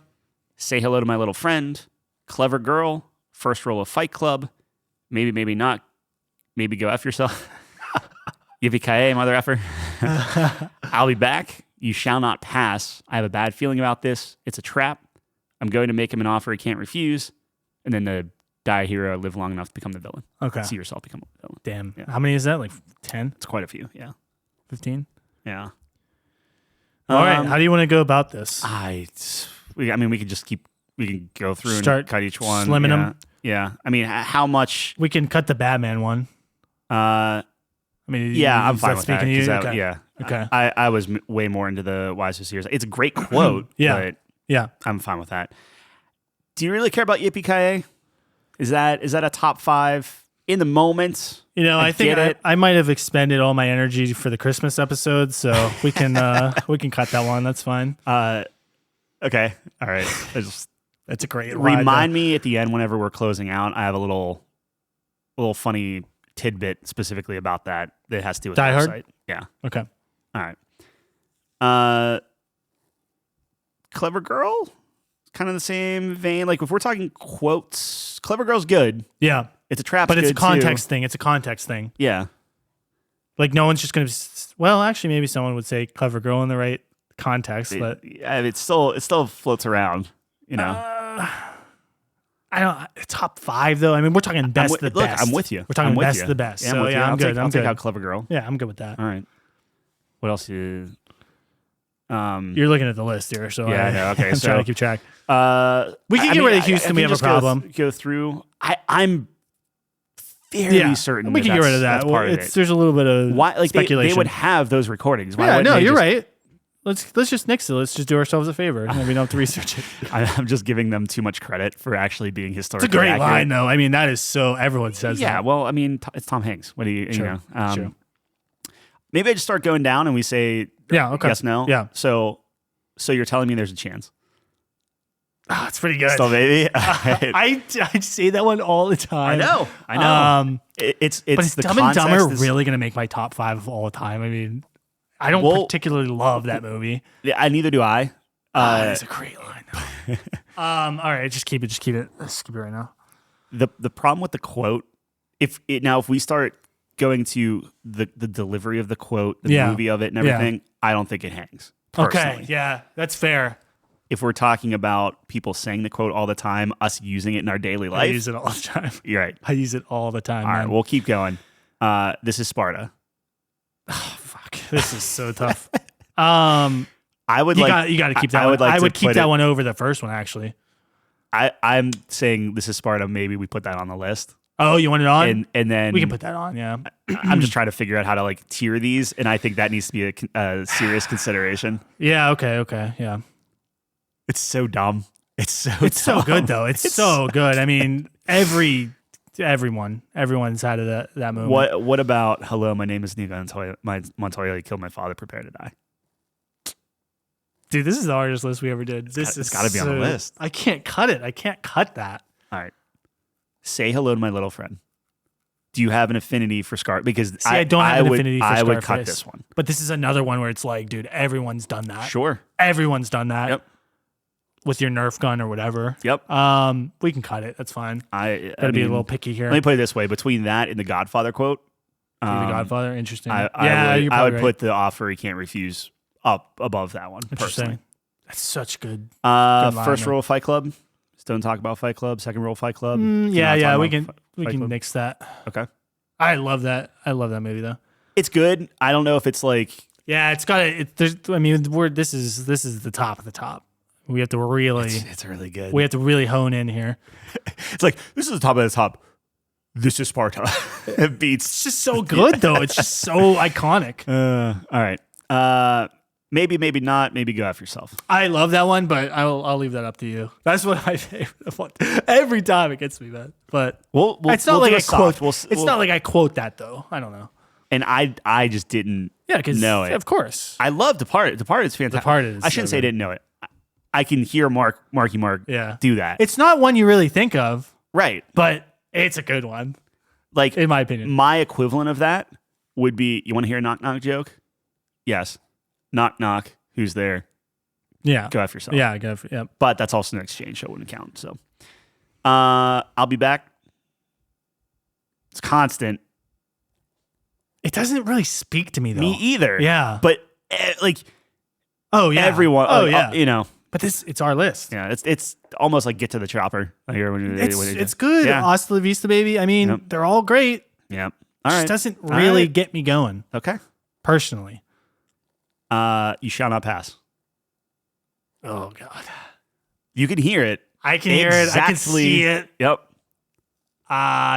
B: Say hello to my little friend. Clever girl. First role of Fight Club. Maybe, maybe not. Maybe go F yourself. Yippee-ki-yay, mother effer. I'll be back. You shall not pass. I have a bad feeling about this. It's a trap. I'm going to make him an offer he can't refuse. And then the die a hero, live long enough to become the villain.
A: Okay.
B: See yourself become a villain.
A: Damn.
B: Yeah.
A: How many is that? Like 10?
B: It's quite a few. Yeah.
A: 15?
B: Yeah.
A: All right. How do you want to go about this?
B: I mean, we could just keep. We can go through
A: Start
B: and cut each one.
A: slimming them.
B: Yeah. I mean, how much?
A: We can cut the Batman one.
B: I
A: mean,
B: yeah, I'm
A: is
B: fine
A: that
B: with that.
A: speaking to you?
B: 'Cause
A: Okay.
B: Yeah.
A: Okay.
B: I was way more into the Wise to Sears. It's a great quote.
A: Yeah.
B: But
A: Yeah.
B: I'm fine with that. Do you really care about Yippee-ki-yay? Is that a top 5 in the moment?
A: You know, I think
B: get it.
A: I might have expended all my energy for the Christmas episode, so we can cut that one. That's fine.
B: Okay. All right.
A: That's a great line.
B: Remind me at the end whenever we're closing out. I have a little funny tidbit specifically about that has to do with
A: Die
B: the
A: Hard?
B: website. Yeah.
A: Okay.
B: All right. Clever Girl, kind of the same vein. Like if we're talking quotes, Clever Girl's good.
A: Yeah.
B: It's a trap,
A: But it's a
B: good
A: context
B: too.
A: thing. It's a context thing.
B: Yeah.
A: Like no one's just going to, well, actually maybe someone would say Clever Girl in the right context, but
B: It still floats around. You know.
A: I don't, top 5 though. I mean, we're talking best of the
B: Look,
A: best.
B: I'm with you.
A: We're talking
B: I'm with
A: best
B: you.
A: of the best.
B: Yeah,
A: So yeah, I'm good.
B: I'll
A: I'm
B: take
A: good.
B: out Clever Girl.
A: Yeah, I'm good with that.
B: All right. What else is?
A: You're looking at the list here, so
B: Yeah, I know. Okay,
A: I'm
B: so
A: trying to keep track.
B: We
A: can get rid of Houston. We have a problem.
B: Go through. I'm fairly certain
A: we can get rid of that.
B: That's part of it.
A: There's a little bit of
B: Why? Like
A: speculation.
B: they would have those recordings. Why
A: yeah,
B: wouldn't
A: no,
B: they
A: you're
B: just-
A: right. Let's just nix it. Let's just do ourselves a favor. And we don't have to research it.
B: I'm just giving them too much credit for actually being historically
A: It's a great
B: accurate.
A: line, though. I mean, that is so. Everyone says
B: Yeah,
A: that.
B: well, I mean, it's Tom Hanks. What do you
A: Sure,
B: know?
A: sure.
B: Maybe I just start going down and we say
A: Yeah. Okay.
B: yes, no.
A: Yeah.
B: So you're telling me there's a chance?
A: Oh, it's pretty good.
B: Still, maybe.
A: I say that one all the time.
B: I know. It's
A: but is
B: the
A: Dumb and Dumber
B: context is-
A: really going to make my top 5 of all time? I mean, I don't particularly love that movie.
B: Yeah, neither do I.
A: That's a great line. All right, just keep it. Let's skip it right now.
B: The problem with the quote, if we start going to the delivery of the quote, the movie of it, and everything, I don't think it hangs. Personally.
A: Okay, yeah, that's fair.
B: If we're talking about people saying the quote all the time, us using it in our daily
A: I
B: life,
A: use it all the time.
B: you're right.
A: I use it all the time.
B: All right,
A: man.
B: we'll keep going. This is Sparta.
A: Fuck, this is so tough.
B: I would
A: you got to keep that. I would keep that one over the first one actually.
B: I'm saying this is Sparta. Maybe we put that on the list.
A: Oh, you want it on?
B: And then
A: We can put that on. Yeah.
B: I'm just trying to figure out how to like tier these, and I think that needs to be a serious consideration.
A: Yeah. Okay. Yeah.
B: It's so dumb. It's so
A: good though. It's so good. I mean, everyone's had that moment.
B: What about hello? My name is Nico Montoya. You killed my father. Prepare to die.
A: Dude, this is the hardest list we ever did.
B: It's got to be on the list.
A: I can't cut it. I can't cut that.
B: All right. Say hello to my little friend. Do you have an affinity for Scar? Because
A: I don't have an affinity for
B: I
A: Scarface.
B: would cut this one.
A: But this is another one where it's like, dude, everyone's done that.
B: Sure.
A: Everyone's done that.
B: Yep.
A: With your Nerf gun or whatever.
B: Yep.
A: We can cut it. That's fine.
B: I
A: Gotta be a
B: mean,
A: little picky here.
B: Let me put it this way: between that and the Godfather quote,
A: The Godfather, interesting.
B: I would put the offer he can't refuse up above that one. Personally,
A: that's such good.
B: First rule of Fight Club. Just don't talk about Fight Club. Second rule of Fight Club.
A: Yeah. We can
B: Club.
A: nix that.
B: Okay.
A: I love that. I love that movie though.
B: It's good. I don't know if it's like.
A: Yeah, it's got it. I mean, this is the top of the top. We have to really.
B: It's really good.
A: We have to really hone in here.
B: It's like this is the top of the top. This is Sparta. It beats.
A: It's just so good though. It's just so iconic.
B: All right. Maybe not. Maybe go after yourself.
A: I love that one, but I'll leave that up to you. That's one of my favorite ones. Every time it gets me, man. But it's not like I quote. It's not like I quote that though. I don't know.
B: And I just didn't know it.
A: Of course.
B: I love Departed. Departed is fantastic.
A: Departed is
B: I shouldn't
A: so
B: say I
A: good.
B: didn't know it. I can hear Marky Mark do that.
A: It's not one you really think of,
B: right.
A: but it's a good one.
B: Like
A: in my opinion.
B: My equivalent of that would be, you want to hear a knock knock joke? Yes. Knock knock. Who's there?
A: Yeah.
B: Go after yourself.
A: Yeah, go for yeah.
B: But that's also an exchange, so it wouldn't count. So I'll be back. It's constant.
A: It doesn't really speak to me though.
B: Me either.
A: Yeah.
B: But everyone.
A: Oh yeah.
B: You know.
A: But it's our list.
B: Yeah, it's almost like Get to the Chopper.
A: It's good.
B: Yeah.
A: Hasta la vista, baby. I mean, they're all great.
B: Yeah.
A: All right. It just doesn't really get me going.
B: Okay.
A: Personally.
B: You shall not pass.
A: Oh God.
B: You can hear it.
A: I can hear it. I can see it.
B: Yep.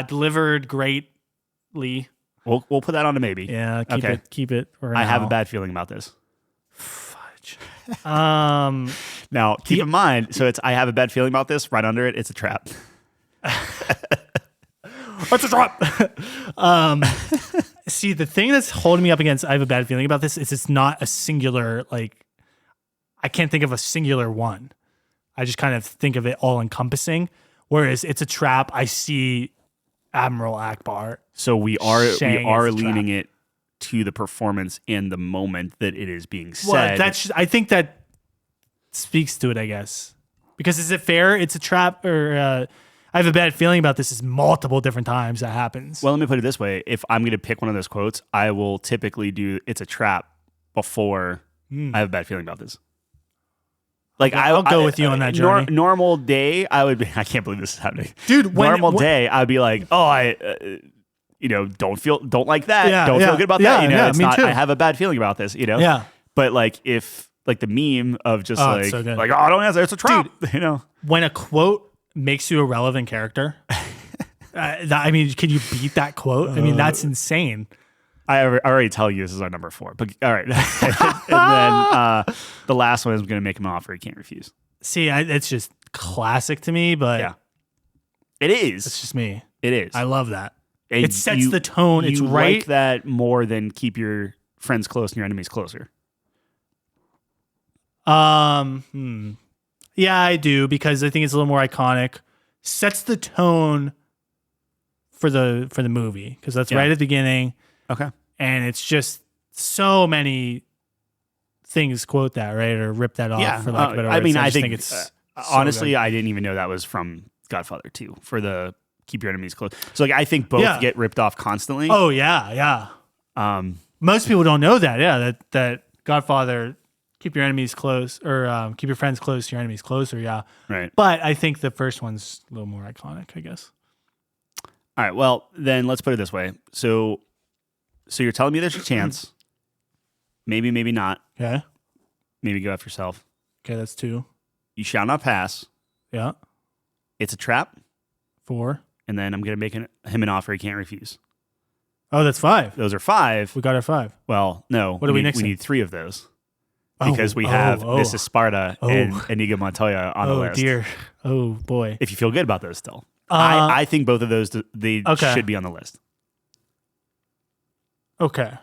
A: Delivered greatly.
B: We'll put that on to maybe.
A: Yeah. Keep it.
B: I have a bad feeling about this.
A: Fudge.
B: Now keep in mind. So I have a bad feeling about this. Right under it, it's a trap.
A: What's a trap? See, the thing that's holding me up against I have a bad feeling about this is it's not a singular, like, I can't think of a singular one. I just kind of think of it all encompassing. Whereas it's a trap. I see Admiral Akbar
B: So we are
A: saying it's a
B: leaning
A: trap.
B: it to the performance and the moment that it is being said.
A: Well, I think that speaks to it, I guess. Because is it fair? It's a trap, or I have a bad feeling about this. Is multiple different times that happens.
B: Well, let me put it this way: if I'm going to pick one of those quotes, I will typically do "it's a trap" before I have a bad feeling about this. Like
A: I'll go with you on that journey.
B: Normal day, I would be. I can't believe this is happening,
A: dude.
B: Normal day, I'd be like, oh, don't like that.
A: Yeah,
B: don't feel good about that. It's
A: me
B: not.
A: too.
B: I have a bad feeling about this.
A: Yeah.
B: But like if like the meme of just
A: it's so good.
B: like oh, don't answer, it's a trap.
A: Dude, when a quote makes you a relevant character, I mean, can you beat that quote? I mean, that's insane.
B: I already tell you this is our number 4. But all right, and then the last one is going to make him an offer he can't refuse.
A: See, it's just classic to me, but
B: yeah, it is.
A: It's just me.
B: It is.
A: I love that.
B: And
A: it sets the tone. It's right.
B: Like that more than keep your friends close and your enemies closer.
A: Yeah, I do, because I think it's a little more iconic. Sets the tone for the movie, because that's right at the beginning.
B: Okay.
A: And it's just so many things quote that, right? Or rip that off, for lack of a better words.
B: I mean,
A: I
B: I
A: just
B: think
A: it's so
B: honestly,
A: good.
B: I didn't even know that was from Godfather 2 for the keep your enemies close. So like I think both get ripped off constantly.
A: Oh yeah. Most people don't know that. Yeah, that Godfather, keep your enemies close, or keep your friends close, your enemies closer. Yeah.
B: Right.
A: But I think the first one's a little more iconic, I guess.
B: All right. Well, then let's put it this way. So you're telling me there's a chance. Maybe, maybe not.
A: Okay.
B: Maybe go after yourself.
A: Okay, that's 2.
B: You shall not pass.
A: Yeah.
B: It's a trap.
A: 4.
B: And then I'm going to make him an offer he can't refuse.
A: Oh, that's 5.
B: Those are 5.
A: We got our 5.
B: Well, no.
A: What are we next?
B: We need 3 of those. Because we have This is Sparta and Inigo Montoya on the list.
A: Oh, dear. Oh, boy.
B: If you feel good about those still. I think both of those, they should be on the list.
A: Okay.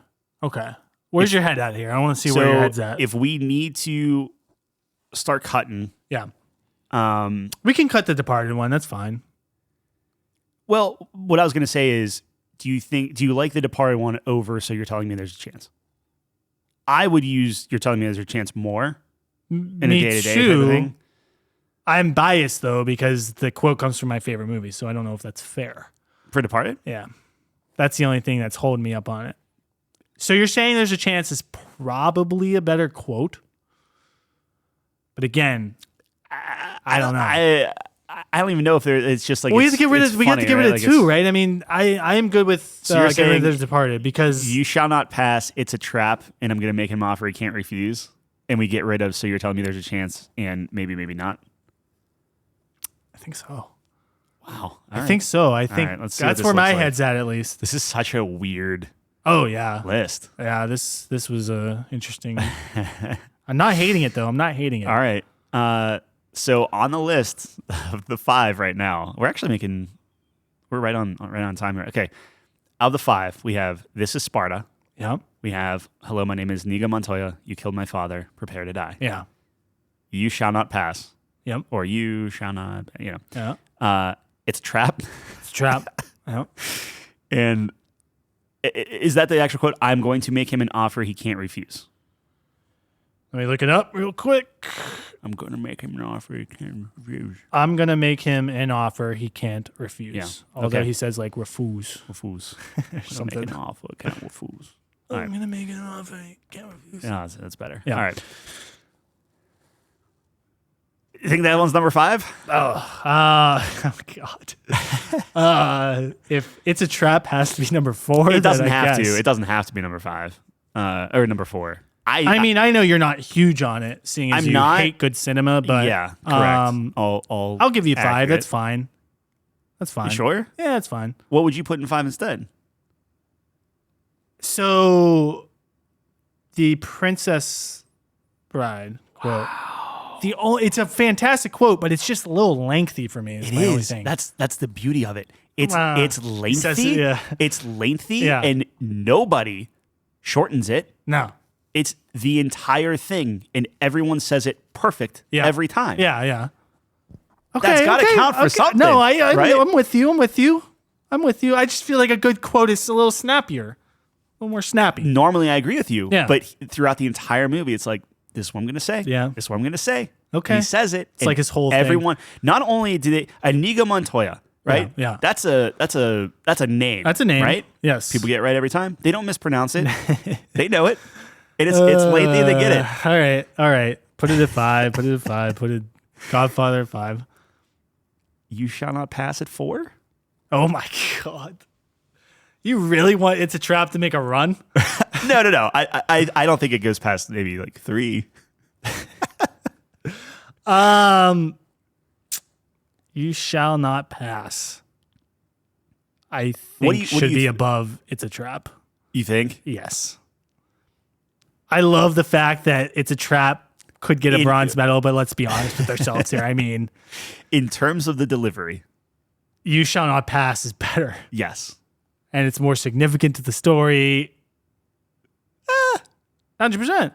A: Where's your head at here? I want to see where your head's at.
B: If we need to start cutting.
A: Yeah. We can cut the Departed one. That's fine.
B: Well, what I was going to say is, do you like the Departed one over So You're Telling Me There's a Chance? I would use You're Telling Me There's a Chance more in a day-to-day type of thing.
A: I'm biased, though, because the quote comes from my favorite movie, so I don't know if that's fair.
B: For Departed?
A: Yeah. That's the only thing that's holding me up on it. So you're saying There's a Chance is probably a better quote? But again, I don't know.
B: I don't even know if it's just like
A: we have to get rid of. We have to get rid of 2, right? I mean, I am good with getting rid of The Departed, because
B: you shall not pass. It's a trap, and I'm going to make him an offer he can't refuse. And we get rid of So You're Telling Me There's a Chance, and maybe not.
A: I think so.
B: Wow,
A: I think so. I think that's where my head's at least.
B: This is such a weird.
A: Oh yeah,
B: list.
A: Yeah, this was interesting. I'm not hating it though. I'm not hating it.
B: All right. So on the list of the 5 right now, we're right on time here. Okay. Of the 5, we have This is Sparta.
A: Yep.
B: We have Hello, my name is Inigo Montoya. You killed my father. Prepare to die.
A: Yeah.
B: You shall not pass.
A: Yep.
B: Or you shall not.
A: Yeah.
B: It's a trap.
A: It's a trap. Yep.
B: And is that the actual quote? I'm going to make him an offer he can't refuse.
A: Let me look it up real quick.
B: I'm going to make him an offer he can't refuse.
A: I'm going to make him an offer he can't refuse.
B: Yeah.
A: Although he says like refuse.
B: Refuse.
A: Something.
B: Make an offer he can't refuse.
A: I'm going to make an offer he can't refuse.
B: Yeah, that's better.
A: Yeah.
B: All right. You think that one's number 5?
A: Oh God. If It's a Trap has to be number 4.
B: It doesn't have to. It doesn't have to be number 5 or number 4.
A: I mean, I know you're not huge on it, seeing as you hate good cinema, but
B: yeah, correct.
A: I'll give you 5.
B: accurate.
A: That's fine. That's fine.
B: You sure?
A: Yeah, that's fine.
B: What would you put in 5 instead?
A: So, the Princess Bride quote. It's a fantastic quote, but it's just a little lengthy for me.
B: It is. That's the beauty of it. It's lengthy. It's lengthy, and nobody shortens it.
A: No.
B: It's the entire thing, and everyone says it perfect every time.
A: Yeah. Okay,
B: That's got to count for something.
A: No,
B: right?
A: I'm with you. I'm with you. I just feel like a good quote is a little snappier, a little more snappy.
B: Normally, I agree with you.
A: Yeah.
B: But throughout the entire movie, it's like, this is what I'm going to say.
A: Yeah.
B: This is what I'm going to say.
A: Okay.
B: He says it.
A: It's like his whole thing.
B: Everyone, not only do they, Inigo Montoya, right?
A: Yeah.
B: That's a name.
A: That's a name.
B: Right?
A: Yes.
B: People get it right every time. They don't mispronounce it. They know it. And it's lengthy. They get it.
A: All right. Put it at 5. Put it Godfather at 5.
B: You shall not pass at 4?
A: Oh my God. You really want It's a Trap to make a run?
B: No. I don't think it goes past maybe like 3.
A: You shall not pass. I
B: What do
A: think
B: you
A: should be
B: th-
A: above It's a Trap.
B: You think?
A: Yes. I love the fact that It's a Trap could get a bronze medal, but let's be honest with ourselves here. I mean,
B: In terms of the delivery,
A: You Shall Not Pass is better.
B: yes.
A: And it's more significant to the story. 100%.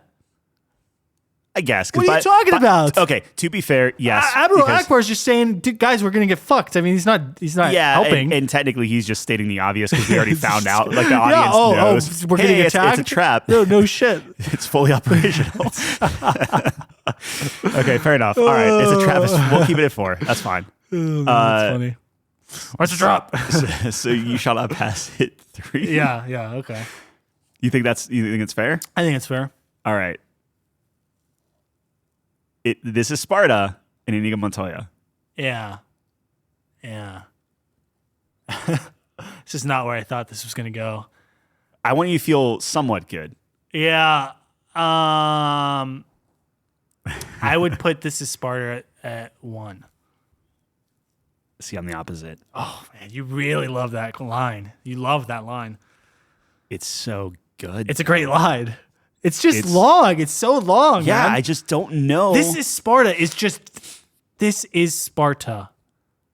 B: I guess.
A: What are you talking about?
B: Okay, to be fair, yes.
A: Admiral
B: because-
A: Akbar is just saying, "Dude, guys, we're gonna get fucked." I mean, he's not helping.
B: and technically he's just stating the obvious because we already found out. Like the audience knows.
A: We're getting attacked.
B: It's a trap.
A: No shit.
B: It's fully operational. Okay, fair enough. All right, it's a trap. We'll keep it at 4. That's fine.
A: That's funny. What's a drop?
B: So you shall not pass it 3.
A: Yeah. Okay.
B: You think it's fair?
A: I think it's fair.
B: All right. This is Sparta and Inigo Montoya.
A: Yeah. This is not where I thought this was gonna go.
B: I want you to feel somewhat good.
A: Yeah. I would put This Is Sparta at 1.
B: See, I'm the opposite.
A: Oh man, you really love that line. You love that line.
B: It's so good.
A: It's a great line. It's just long. It's so long.
B: Yeah,
A: man.
B: I just don't know.
A: This is Sparta. This is Sparta.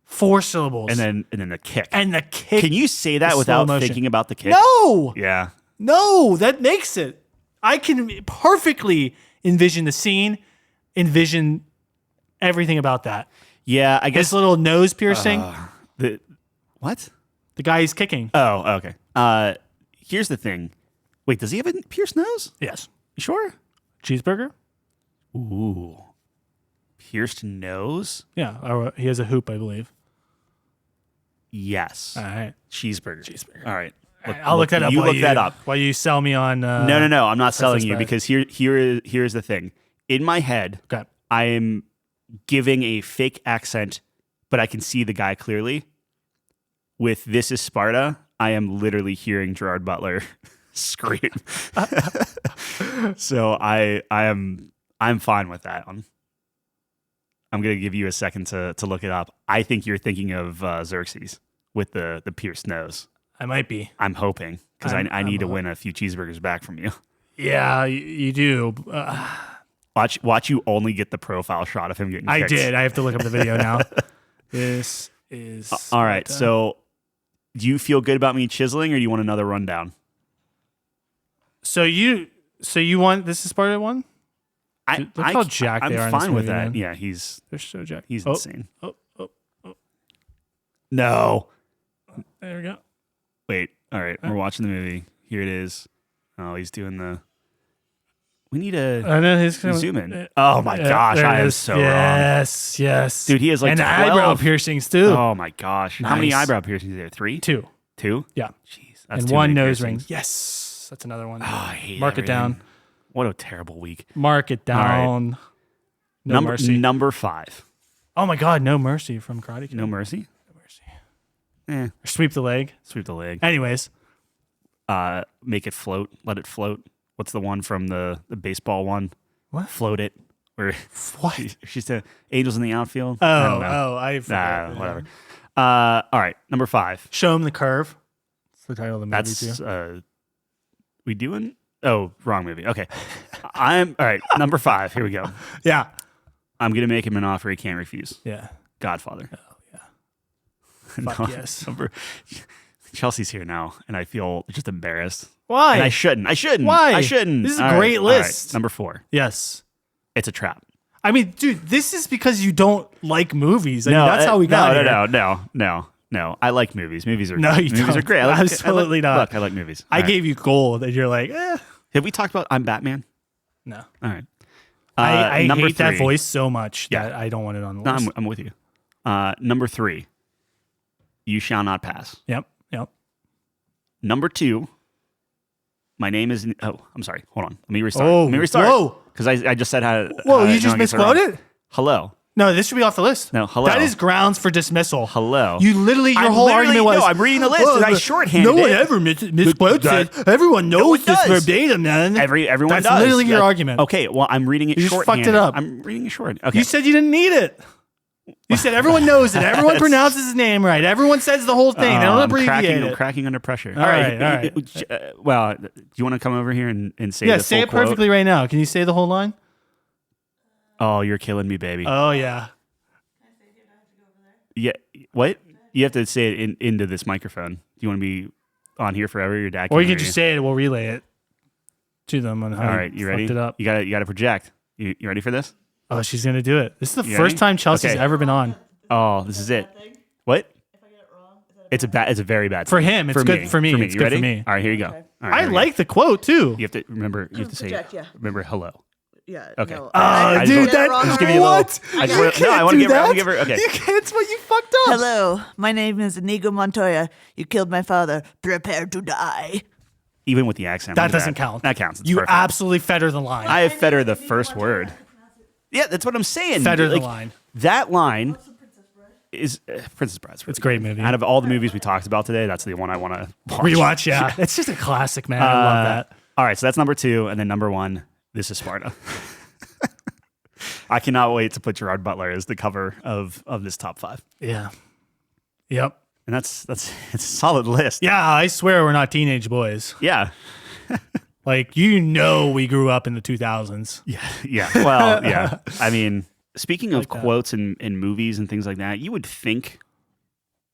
A: 4 syllables.
B: And then the kick.
A: And the kick.
B: Can you say that
A: is
B: without
A: slow motion.
B: thinking about the kick?
A: No.
B: Yeah.
A: No, that makes it. I can perfectly envision the scene, envision everything about that.
B: Yeah, I guess
A: This little nose piercing.
B: what?
A: The guy he's kicking.
B: Oh, okay. Here's the thing. Wait, does he have a pierced nose?
A: Yes.
B: You sure?
A: Cheeseburger?
B: Ooh. Pierced nose?
A: Yeah. Or he has a hoop, I believe.
B: Yes.
A: All right.
B: Cheeseburger. All right.
A: I'll look that up.
B: You look that up.
A: While you sell me on.
B: No. I'm not selling you
A: bad.
B: because here's the thing. In my head,
A: Okay.
B: I am giving a fake accent, but I can see the guy clearly. With This Is Sparta, I am literally hearing Gerard Butler scream. So I'm fine with that. I'm gonna give you a second to look it up. I think you're thinking of Xerxes with the pierced nose.
A: I might be.
B: I'm hoping because I need to win a few cheeseburgers back from you.
A: Yeah, you do.
B: Watch you only get the profile shot of him getting kicked.
A: I did. I have to look up the video now. This is
B: All right.
A: Sparta.
B: So do you feel good about me chiseling or do you want another rundown?
A: So you want This Is Sparta 1? Look how jacked they are in
B: I'm
A: this
B: fine with
A: movie,
B: that.
A: man.
B: Yeah,
A: They're so jacked.
B: he's insane.
A: Oh.
B: No.
A: There we go.
B: Wait. All right. We're watching the movie. Here it is. Oh, he's doing the. We need to
A: And then he's gonna
B: zoom in. Oh my gosh,
A: there
B: I
A: it
B: am
A: is.
B: so wrong.
A: Yes.
B: Dude, he has like
A: and
B: 12.
A: eyebrow piercings too.
B: Oh my gosh. How many
A: Nice.
B: eyebrow piercings are there? 3?
A: 2.
B: 2?
A: Yeah.
B: Jeez. That's
A: And
B: too
A: 1
B: many
A: nose ring.
B: piercings.
A: Yes. That's another one.
B: Oh, I hate
A: Mark it
B: everything.
A: down.
B: What a terrible week.
A: Mark it down. No mercy.
B: Number 5.
A: Oh my God, No Mercy from Karate Kid.
B: No mercy.
A: No mercy.
B: Eh.
A: Or Sweep the Leg.
B: Sweep the leg.
A: Anyways.
B: Make it float. Let it float. What's the one from the baseball one?
A: What?
B: Float it. Where
A: What?
B: she said Angels in the Outfield. I don't know.
A: I forgot.
B: Whatever. All right. Number 5.
A: Show him the curve. That's the title of the movie
B: That's
A: too.
B: we doing? Oh, wrong movie. Okay. All right. Number 5. Here we go.
A: Yeah.
B: I'm gonna make him an offer he can't refuse.
A: Yeah.
B: Godfather.
A: Oh yeah. Fuck yes.
B: Chelsea's here now, and I feel just embarrassed.
A: Why?
B: And I shouldn't.
A: Why?
B: I shouldn't.
A: This is a
B: All
A: great
B: all right.
A: list.
B: Number 4.
A: Yes.
B: It's a trap.
A: I mean, dude, this is because you don't like movies. I mean, that's how we got here.
B: No. No, I like movies. Movies are
A: No, you
B: movies
A: don't.
B: are great.
A: Absolutely not.
B: Look, I like movies.
A: I
B: All right.
A: gave you gold, and you're like,
B: Have we talked about I'm Batman?
A: no.
B: All right.
A: I
B: number
A: hate that
B: 3.
A: voice so much that I don't want it on the
B: No,
A: list.
B: I'm with you. Number 3. You shall not pass.
A: Yep.
B: Number 2. My name is. Oh, I'm sorry. Hold on. Let me restart.
A: Oh,
B: Let me restart.
A: whoa.
B: Because I just said how.
A: Whoa, you
B: no,
A: just
B: I guess I wrong.
A: misquoted?
B: Hello.
A: No, this should be off the list.
B: No, hello.
A: That is grounds for dismissal.
B: Hello.
A: You literally, your
B: I'm
A: whole
B: literally-
A: argument was.
B: no, I'm reading the list and I shorthanded
A: No one
B: it.
A: ever misquotes
B: That-
A: it. Everyone knows
B: one
A: this
B: does.
A: verbatim, man.
B: Everyone
A: That's
B: does.
A: literally your argument.
B: Okay, well, I'm reading it
A: You just
B: shorthanded.
A: fucked it up.
B: I'm reading it short. Okay.
A: You said you didn't need it. You said everyone knows it. Everyone pronounces his name right. Everyone says the whole thing. They don't abbreviate
B: I'm
A: it.
B: cracking under pressure.
A: All right.
B: Well, do you want to come over here and say
A: Yeah,
B: the
A: say
B: full
A: it
B: quote?
A: perfectly right now. Can you say the whole line?
B: Oh, you're killing me, baby.
A: Oh, yeah.
B: Yeah. What? You have to say it into this microphone. Do you want to be on here forever? Your dad.
A: Or you
B: hear
A: can just say it. We'll relay it to them on how
B: All right, you ready?
A: fucked it up.
B: You got to project. You ready for this?
A: Oh, she's going to do it. This is the
B: You
A: first
B: ready?
A: time Chelsea's
B: Okay.
A: ever been on.
B: Oh, this is it. What? It's a very bad
A: For
B: thing.
A: him, it's good for me. It's
B: You
A: good
B: ready?
A: for me.
B: All right, here you go. All right,
A: I
B: here we go.
A: like the quote, too.
B: You have to remember. You have to say.
C: Project, yeah.
B: Remember, hello.
C: Yeah.
B: Okay.
C: No,
B: I
A: Dude,
B: just-
A: that
C: wrong
B: just give you a little-
A: what?
B: I just
A: You
B: wanna- no, I
A: can't
B: wanna
A: do
B: give her- I wanna
A: that.
B: give her- okay.
A: You can't. It's what you fucked up.
C: Hello, my name is Inigo Montoya. You killed my father. Prepare to die.
B: Even with the accent.
A: That
B: look at
A: doesn't count.
B: That counts. It's
A: You
B: perfect.
A: absolutely fetter the line.
B: I have fetter the first word. Yeah, that's what I'm saying.
A: Fetter the
B: Like,
A: line.
B: That line is Princess Bride's.
A: It's a great movie.
B: Out of all the movies we talked about today, that's the one I want to watch.
A: Rewatch, yeah. It's just a classic, man. I love that.
B: All right, so that's number 2, and then number 1. This is Sparta. I cannot wait to put Gerard Butler as the cover of this top 5,
A: Yeah. Yep.
B: and that's it's a solid list.
A: Yeah, I swear we're not teenage boys.
B: Yeah,
A: Like, we grew up in the 2000s.
B: yeah. Well, yeah. I mean, speaking of
A: Like that.
B: quotes and movies and things like that, you would think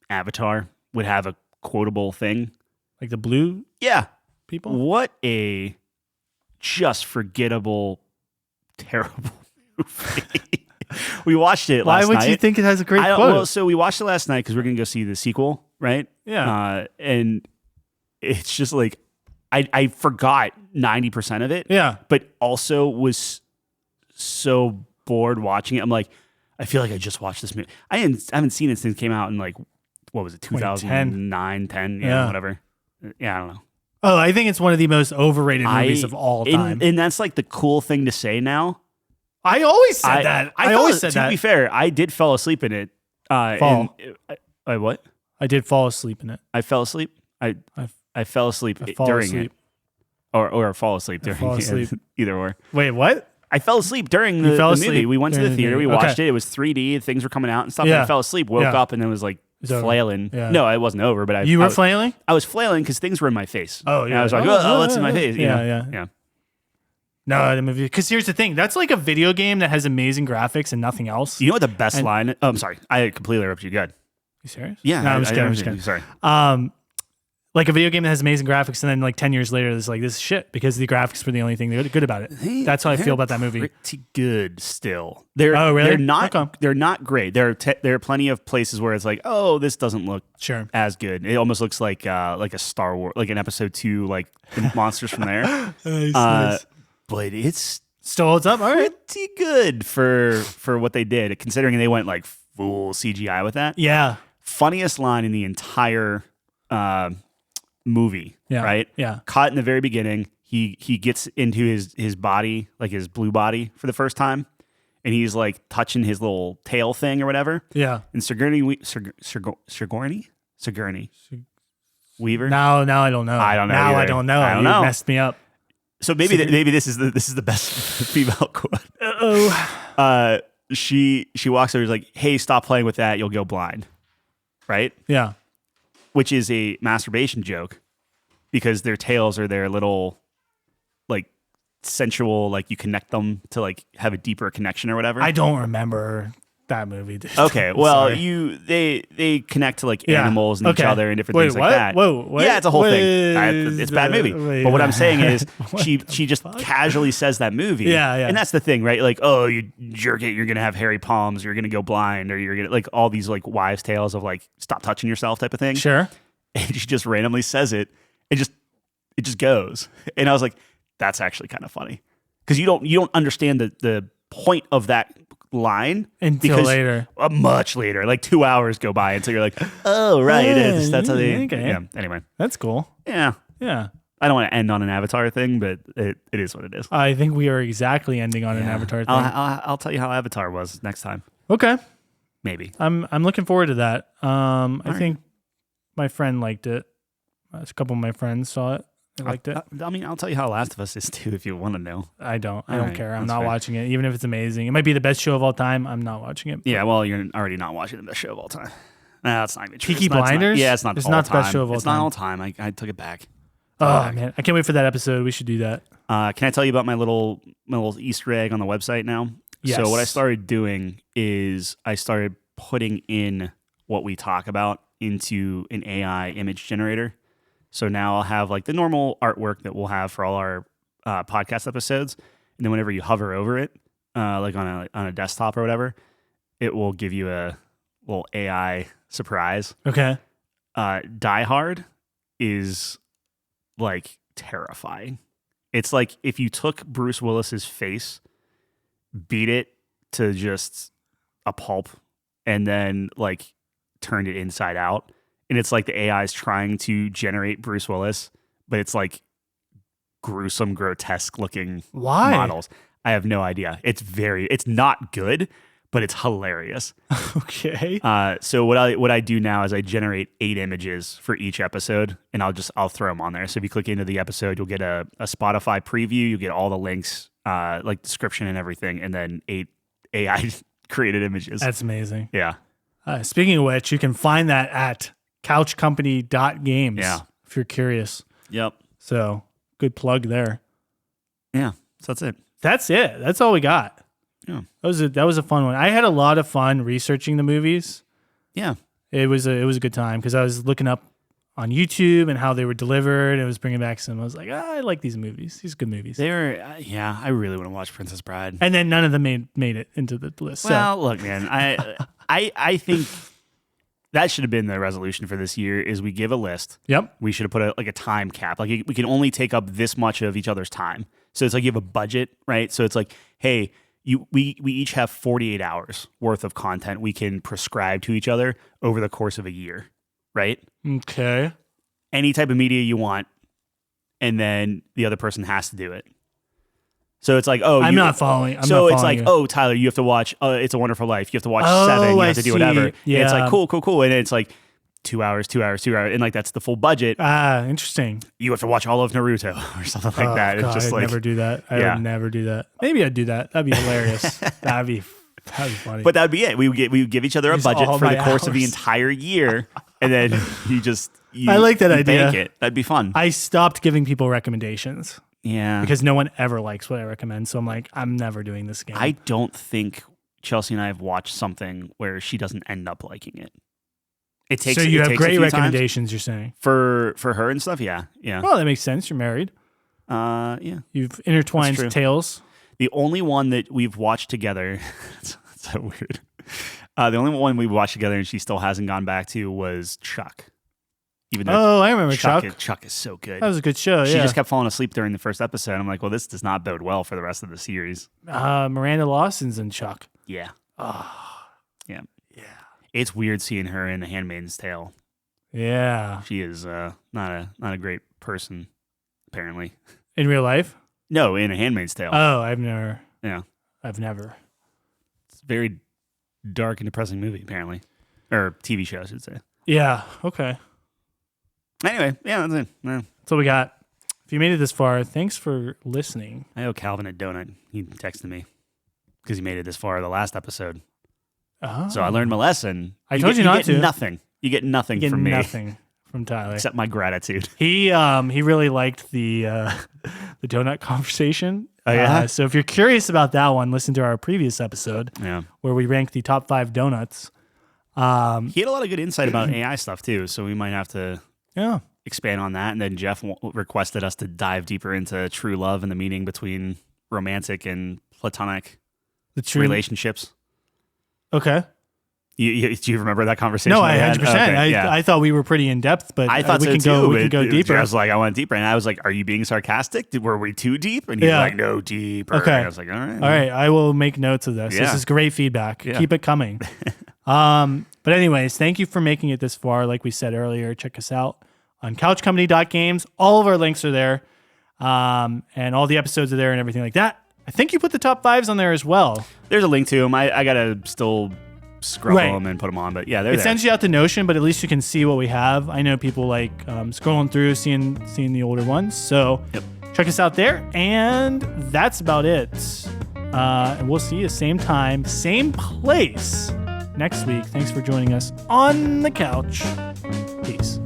B: Avatar would have a quotable thing.
A: Like the blue
B: Yeah.
A: people.
B: What a just forgettable, terrible movie. We watched it
A: Why
B: last
A: would
B: night.
A: you think it has a great
B: I don't-
A: quote?
B: Well, so we watched it last night because we're going to go see the sequel, right?
A: Yeah.
B: And it's just like, I forgot 90% of it.
A: Yeah.
B: But also was so bored watching it. I'm like, I feel like I just watched this movie. I haven't seen it since it came out in like, what was it, 2009, 10,
A: Yeah.
B: whatever. Yeah, I don't know.
A: Oh, I think it's one of the most overrated movies of all time.
B: And that's like the cool thing to say now.
A: I always said that. I always said
B: to
A: that.
B: be fair, I did fall asleep in it.
A: Fall.
B: What?
A: I did fall asleep in it.
B: I fell asleep. I fell asleep
A: fall
B: during
A: asleep.
B: it, or fall asleep during
A: fall
B: it.
A: asleep.
B: Either or.
A: Wait, what?
B: I fell asleep during
A: You
B: the
A: fell
B: movie.
A: asleep
B: We went to the
A: during the
B: theater. We
A: movie.
B: watched
A: Okay.
B: it. It was 3D. Things were coming out and stuff.
A: Yeah.
B: And I fell asleep. Woke
A: Yeah.
B: up and it was like
A: It's over.
B: flailing.
A: Yeah.
B: No, it wasn't over. But
A: You
B: I
A: were
B: was,
A: flailing?
B: I was flailing because things were in my face.
A: Oh,
B: And
A: yeah.
B: I was like,
A: Oh,
B: oh, what's in my face? You
A: yeah,
B: know?
A: yeah. No, the movie. Because here's the thing. That's like a video game that has amazing graphics and nothing else.
B: You know what the best
A: And-
B: line? Oh, I'm sorry. I completely interrupted you. Good.
A: You serious?
B: Yeah.
A: No, I'm just kidding. I'm just
B: Sorry.
A: kidding. Like a video game that has amazing graphics, and then like 10 years later, it's like this is shit because the graphics were the only thing good about it. That's how I feel about that movie.
B: Pretty good still. They're
A: Oh, really?
B: They're not.
A: Okay.
B: They're not great. There are plenty of places where it's like, oh, this doesn't look
A: Sure.
B: as good. It almost looks like a Star Wars, like an episode 2, like the monsters from there.
A: Nice.
B: But it's
A: Still holds up. All right.
B: pretty good for what they did, considering they went like full CGI with that.
A: Yeah.
B: Funniest line in the entire movie.
A: Yeah.
B: Right.
A: Yeah.
B: Caught in the very beginning. He gets into his body, like his blue body, for the first time, and he's like touching his little tail thing or whatever.
A: Yeah.
B: And Sigourney Weaver.
A: Now I don't know.
B: I don't know
A: Now
B: either.
A: I don't know.
B: I don't
A: You
B: know.
A: messed me up.
B: So maybe this is the best female quote.
A: Oh.
B: She walks over. She's like, "Hey, stop playing with that. You'll go blind." Right.
A: Yeah.
B: Which is a masturbation joke because their tails are their little like sensual, like you connect them to like have a deeper connection or whatever.
A: I don't remember that movie, dude.
B: Okay,
A: I'm
B: well,
A: sorry.
B: they connect to like
A: Yeah,
B: animals and each
A: okay.
B: other and different
A: Wait,
B: things
A: what?
B: like that.
A: Whoa, wait,
B: yeah, it's a whole thing.
A: what
B: It's a bad movie.
A: wait,
B: but what I'm saying is,
A: what
B: she
A: the
B: just
A: fuck?
B: casually says that movie.
A: Yeah.
B: And that's the thing, right? Like, oh, you jerk it, you're gonna have hairy palms, you're gonna go blind, or you're gonna like all these like wives' tales of like stop touching yourself type of thing.
A: Sure.
B: And she just randomly says it, and it just goes. And I was like, that's actually kind of funny because you don't understand the point of that line
A: Until
B: because
A: later.
B: much later, like 2 hours go by until you're like, oh right, it is. That's how they.
A: Okay.
B: Yeah. Anyway,
A: That's cool.
B: yeah.
A: Yeah.
B: I don't want to end on an Avatar thing, but it is what it is.
A: I think we are exactly ending on an Avatar thing.
B: I'll tell you how Avatar was next time.
A: Okay.
B: Maybe.
A: I'm looking forward to that. I think my friend liked it. A couple of my friends saw it. They liked it.
B: I mean, I'll tell you how Last of Us is too if you want to know.
A: I don't
B: right,
A: care. I'm
B: that's
A: not
B: fair.
A: watching it, even if it's amazing. It might be the best show of all time. I'm not watching it.
B: Yeah, well, you're already not watching the best show of all time. Nah, that's not even true.
A: Peaky
B: It's not-
A: Blinders?
B: yeah, it's not.
A: It's
B: all
A: not the best
B: time.
A: show of all
B: It's not
A: time.
B: all time. I took it back.
A: Oh man, I can't wait for that episode. We should do that.
B: Can I tell you about my little Easter egg on the website now?
A: Yes.
B: So what I started doing is I started putting in what we talk about into an AI image generator. So now I'll have like the normal artwork that we'll have for all our podcast episodes, and then whenever you hover over it, like on a desktop or whatever, it will give you a little AI surprise.
A: Okay.
B: Die Hard is like terrifying. It's like if you took Bruce Willis's face, beat it to just a pulp, and then like turned it inside out. And it's like the AI is trying to generate Bruce Willis, but it's like gruesome, grotesque looking
A: Why?
B: models. I have no idea. It's not good, but it's hilarious.
A: Okay.
B: So what I do now is I generate 8 images for each episode, and I'll throw them on there. So if you click into the episode, you'll get a Spotify preview, you get all the links, like description and everything, and then 8 AI created images.
A: That's amazing.
B: Yeah.
A: Speaking of which, you can find that at couchcompany.games
B: Yeah.
A: if you're curious.
B: Yep.
A: So good plug there.
B: Yeah. So that's it.
A: That's it. That's all we got.
B: Yeah.
A: That was a fun one. I had a lot of fun researching the movies.
B: Yeah.
A: It was a good time because I was looking up on YouTube and how they were delivered. And it was bringing back some. I was like, I like these movies. These are good movies.
B: They were. Yeah. I really want to watch Princess Bride.
A: And then none of them made it into the list.
B: Well, look, man. I think that should have been the resolution for this year. Is we give a list.
A: Yep.
B: We should have put a time cap. Like we can only take up this much of each other's time. So it's like you have a budget, right? So it's like, hey, we each have 48 hours worth of content we can prescribe to each other over the course of a year, right?
A: Okay.
B: Any type of media you want, and then the other person has to do it. So it's like, oh,
A: I'm not following
B: it's
A: you.
B: like, oh, Tyler, you have to watch It's a Wonderful Life. You have to watch
A: Oh,
B: 7. You
A: I
B: have to do
A: see.
B: whatever. And it's
A: Yeah.
B: like, cool. And it's like 2 hours, and like that's the full budget.
A: Interesting.
B: You have to watch all of Naruto or something like that.
A: God,
B: It's just
A: I'd
B: like
A: never do that. I
B: Yeah.
A: would never do that. Maybe I'd do that. That'd be hilarious. That'd be funny.
B: But that'd be it. We would give each other a
A: Use
B: budget
A: all
B: for the
A: my
B: course of the
A: hours.
B: entire year, and then you
A: I like that
B: you
A: idea.
B: Bank it. That'd be fun.
A: I stopped giving people recommendations
B: Yeah,
A: because no one ever likes what I recommend. So I'm like, I'm never doing this game.
B: I don't think Chelsea and I have watched something where she doesn't end up liking it. It takes.
A: So you
B: it
A: have
B: takes a
A: great
B: few times.
A: recommendations. You're saying?
B: for her and stuff. Yeah.
A: Well, that makes sense. You're married.
B: Yeah.
A: You've intertwined
B: That's true.
A: tales.
B: The only one that we've watched together, it's so weird. The only one we watched together and she still hasn't gone back to was Chuck. Even though
A: Oh, I remember Chuck.
B: Chuck is so good.
A: That was a good show.
B: She
A: Yeah.
B: just kept falling asleep during the first episode. I'm like, well, this does not bode well for the rest of the series.
A: Miranda Lawson's in Chuck.
B: Yeah. Yeah.
A: Yeah.
B: It's weird seeing her in The Handmaid's Tale.
A: Yeah.
B: She is not a great person, apparently.
A: In real life?
B: No, in A Handmaid's Tale.
A: Oh, I've never.
B: Yeah.
A: I've never.
B: It's a very dark and depressing movie, apparently. Or TV show, I should say.
A: Yeah. Okay.
B: Anyway, yeah, that's it. Yeah.
A: That's what we got. If you made it this far, thanks for listening.
B: I owe Calvin a donut. He texted me because he made it this far the last episode.
A: Oh.
B: So I learned my lesson.
A: I told you not
B: get
A: to.
B: Nothing. You get nothing
A: Get
B: from me
A: nothing from Tyler.
B: except my gratitude.
A: He really liked the donut conversation.
B: Oh, yeah?
A: So if you're curious about that one, listen to our previous episode
B: Yeah.
A: where we ranked the top 5 donuts.
B: He had a lot of good insight about AI stuff too, so we might have to
A: Yeah.
B: expand on that. And then Jeff requested us to dive deeper into true love and the meaning between romantic and platonic
A: The true
B: relationships.
A: Okay.
B: Do you remember that conversation?
A: No,
B: we
A: I
B: had?
A: 100%.
B: Okay, yeah.
A: I thought we were pretty in depth, but
B: I thought
A: we
B: so
A: can
B: too.
A: go. We can go deeper.
B: I was like, I went deeper, and I was like, "Are you being sarcastic? Were we too deep?" And he's
A: Yeah.
B: like, "No, deeper."
A: Okay.
B: And I was like, "All right,
A: All right, I will make notes of this. This
B: Yeah.
A: is great feedback.
B: Yeah.
A: Keep it coming. But anyways, thank you for making it this far. Like we said earlier, check us out on couchcompany.games. All of our links are there, and all the episodes are there and everything like that. I think you put the top 5s on there as well.
B: There's a link to them. I gotta still scrub
A: Right.
B: them and put them on, but yeah, they're
A: It
B: there.
A: sends you out to Notion, but at least you can see what we have. I know people like scrolling through, seeing the older ones. So
B: Yep.
A: check us out there, and that's about it. And we'll see you same time, same place next week. Thanks for joining us on the couch. Peace.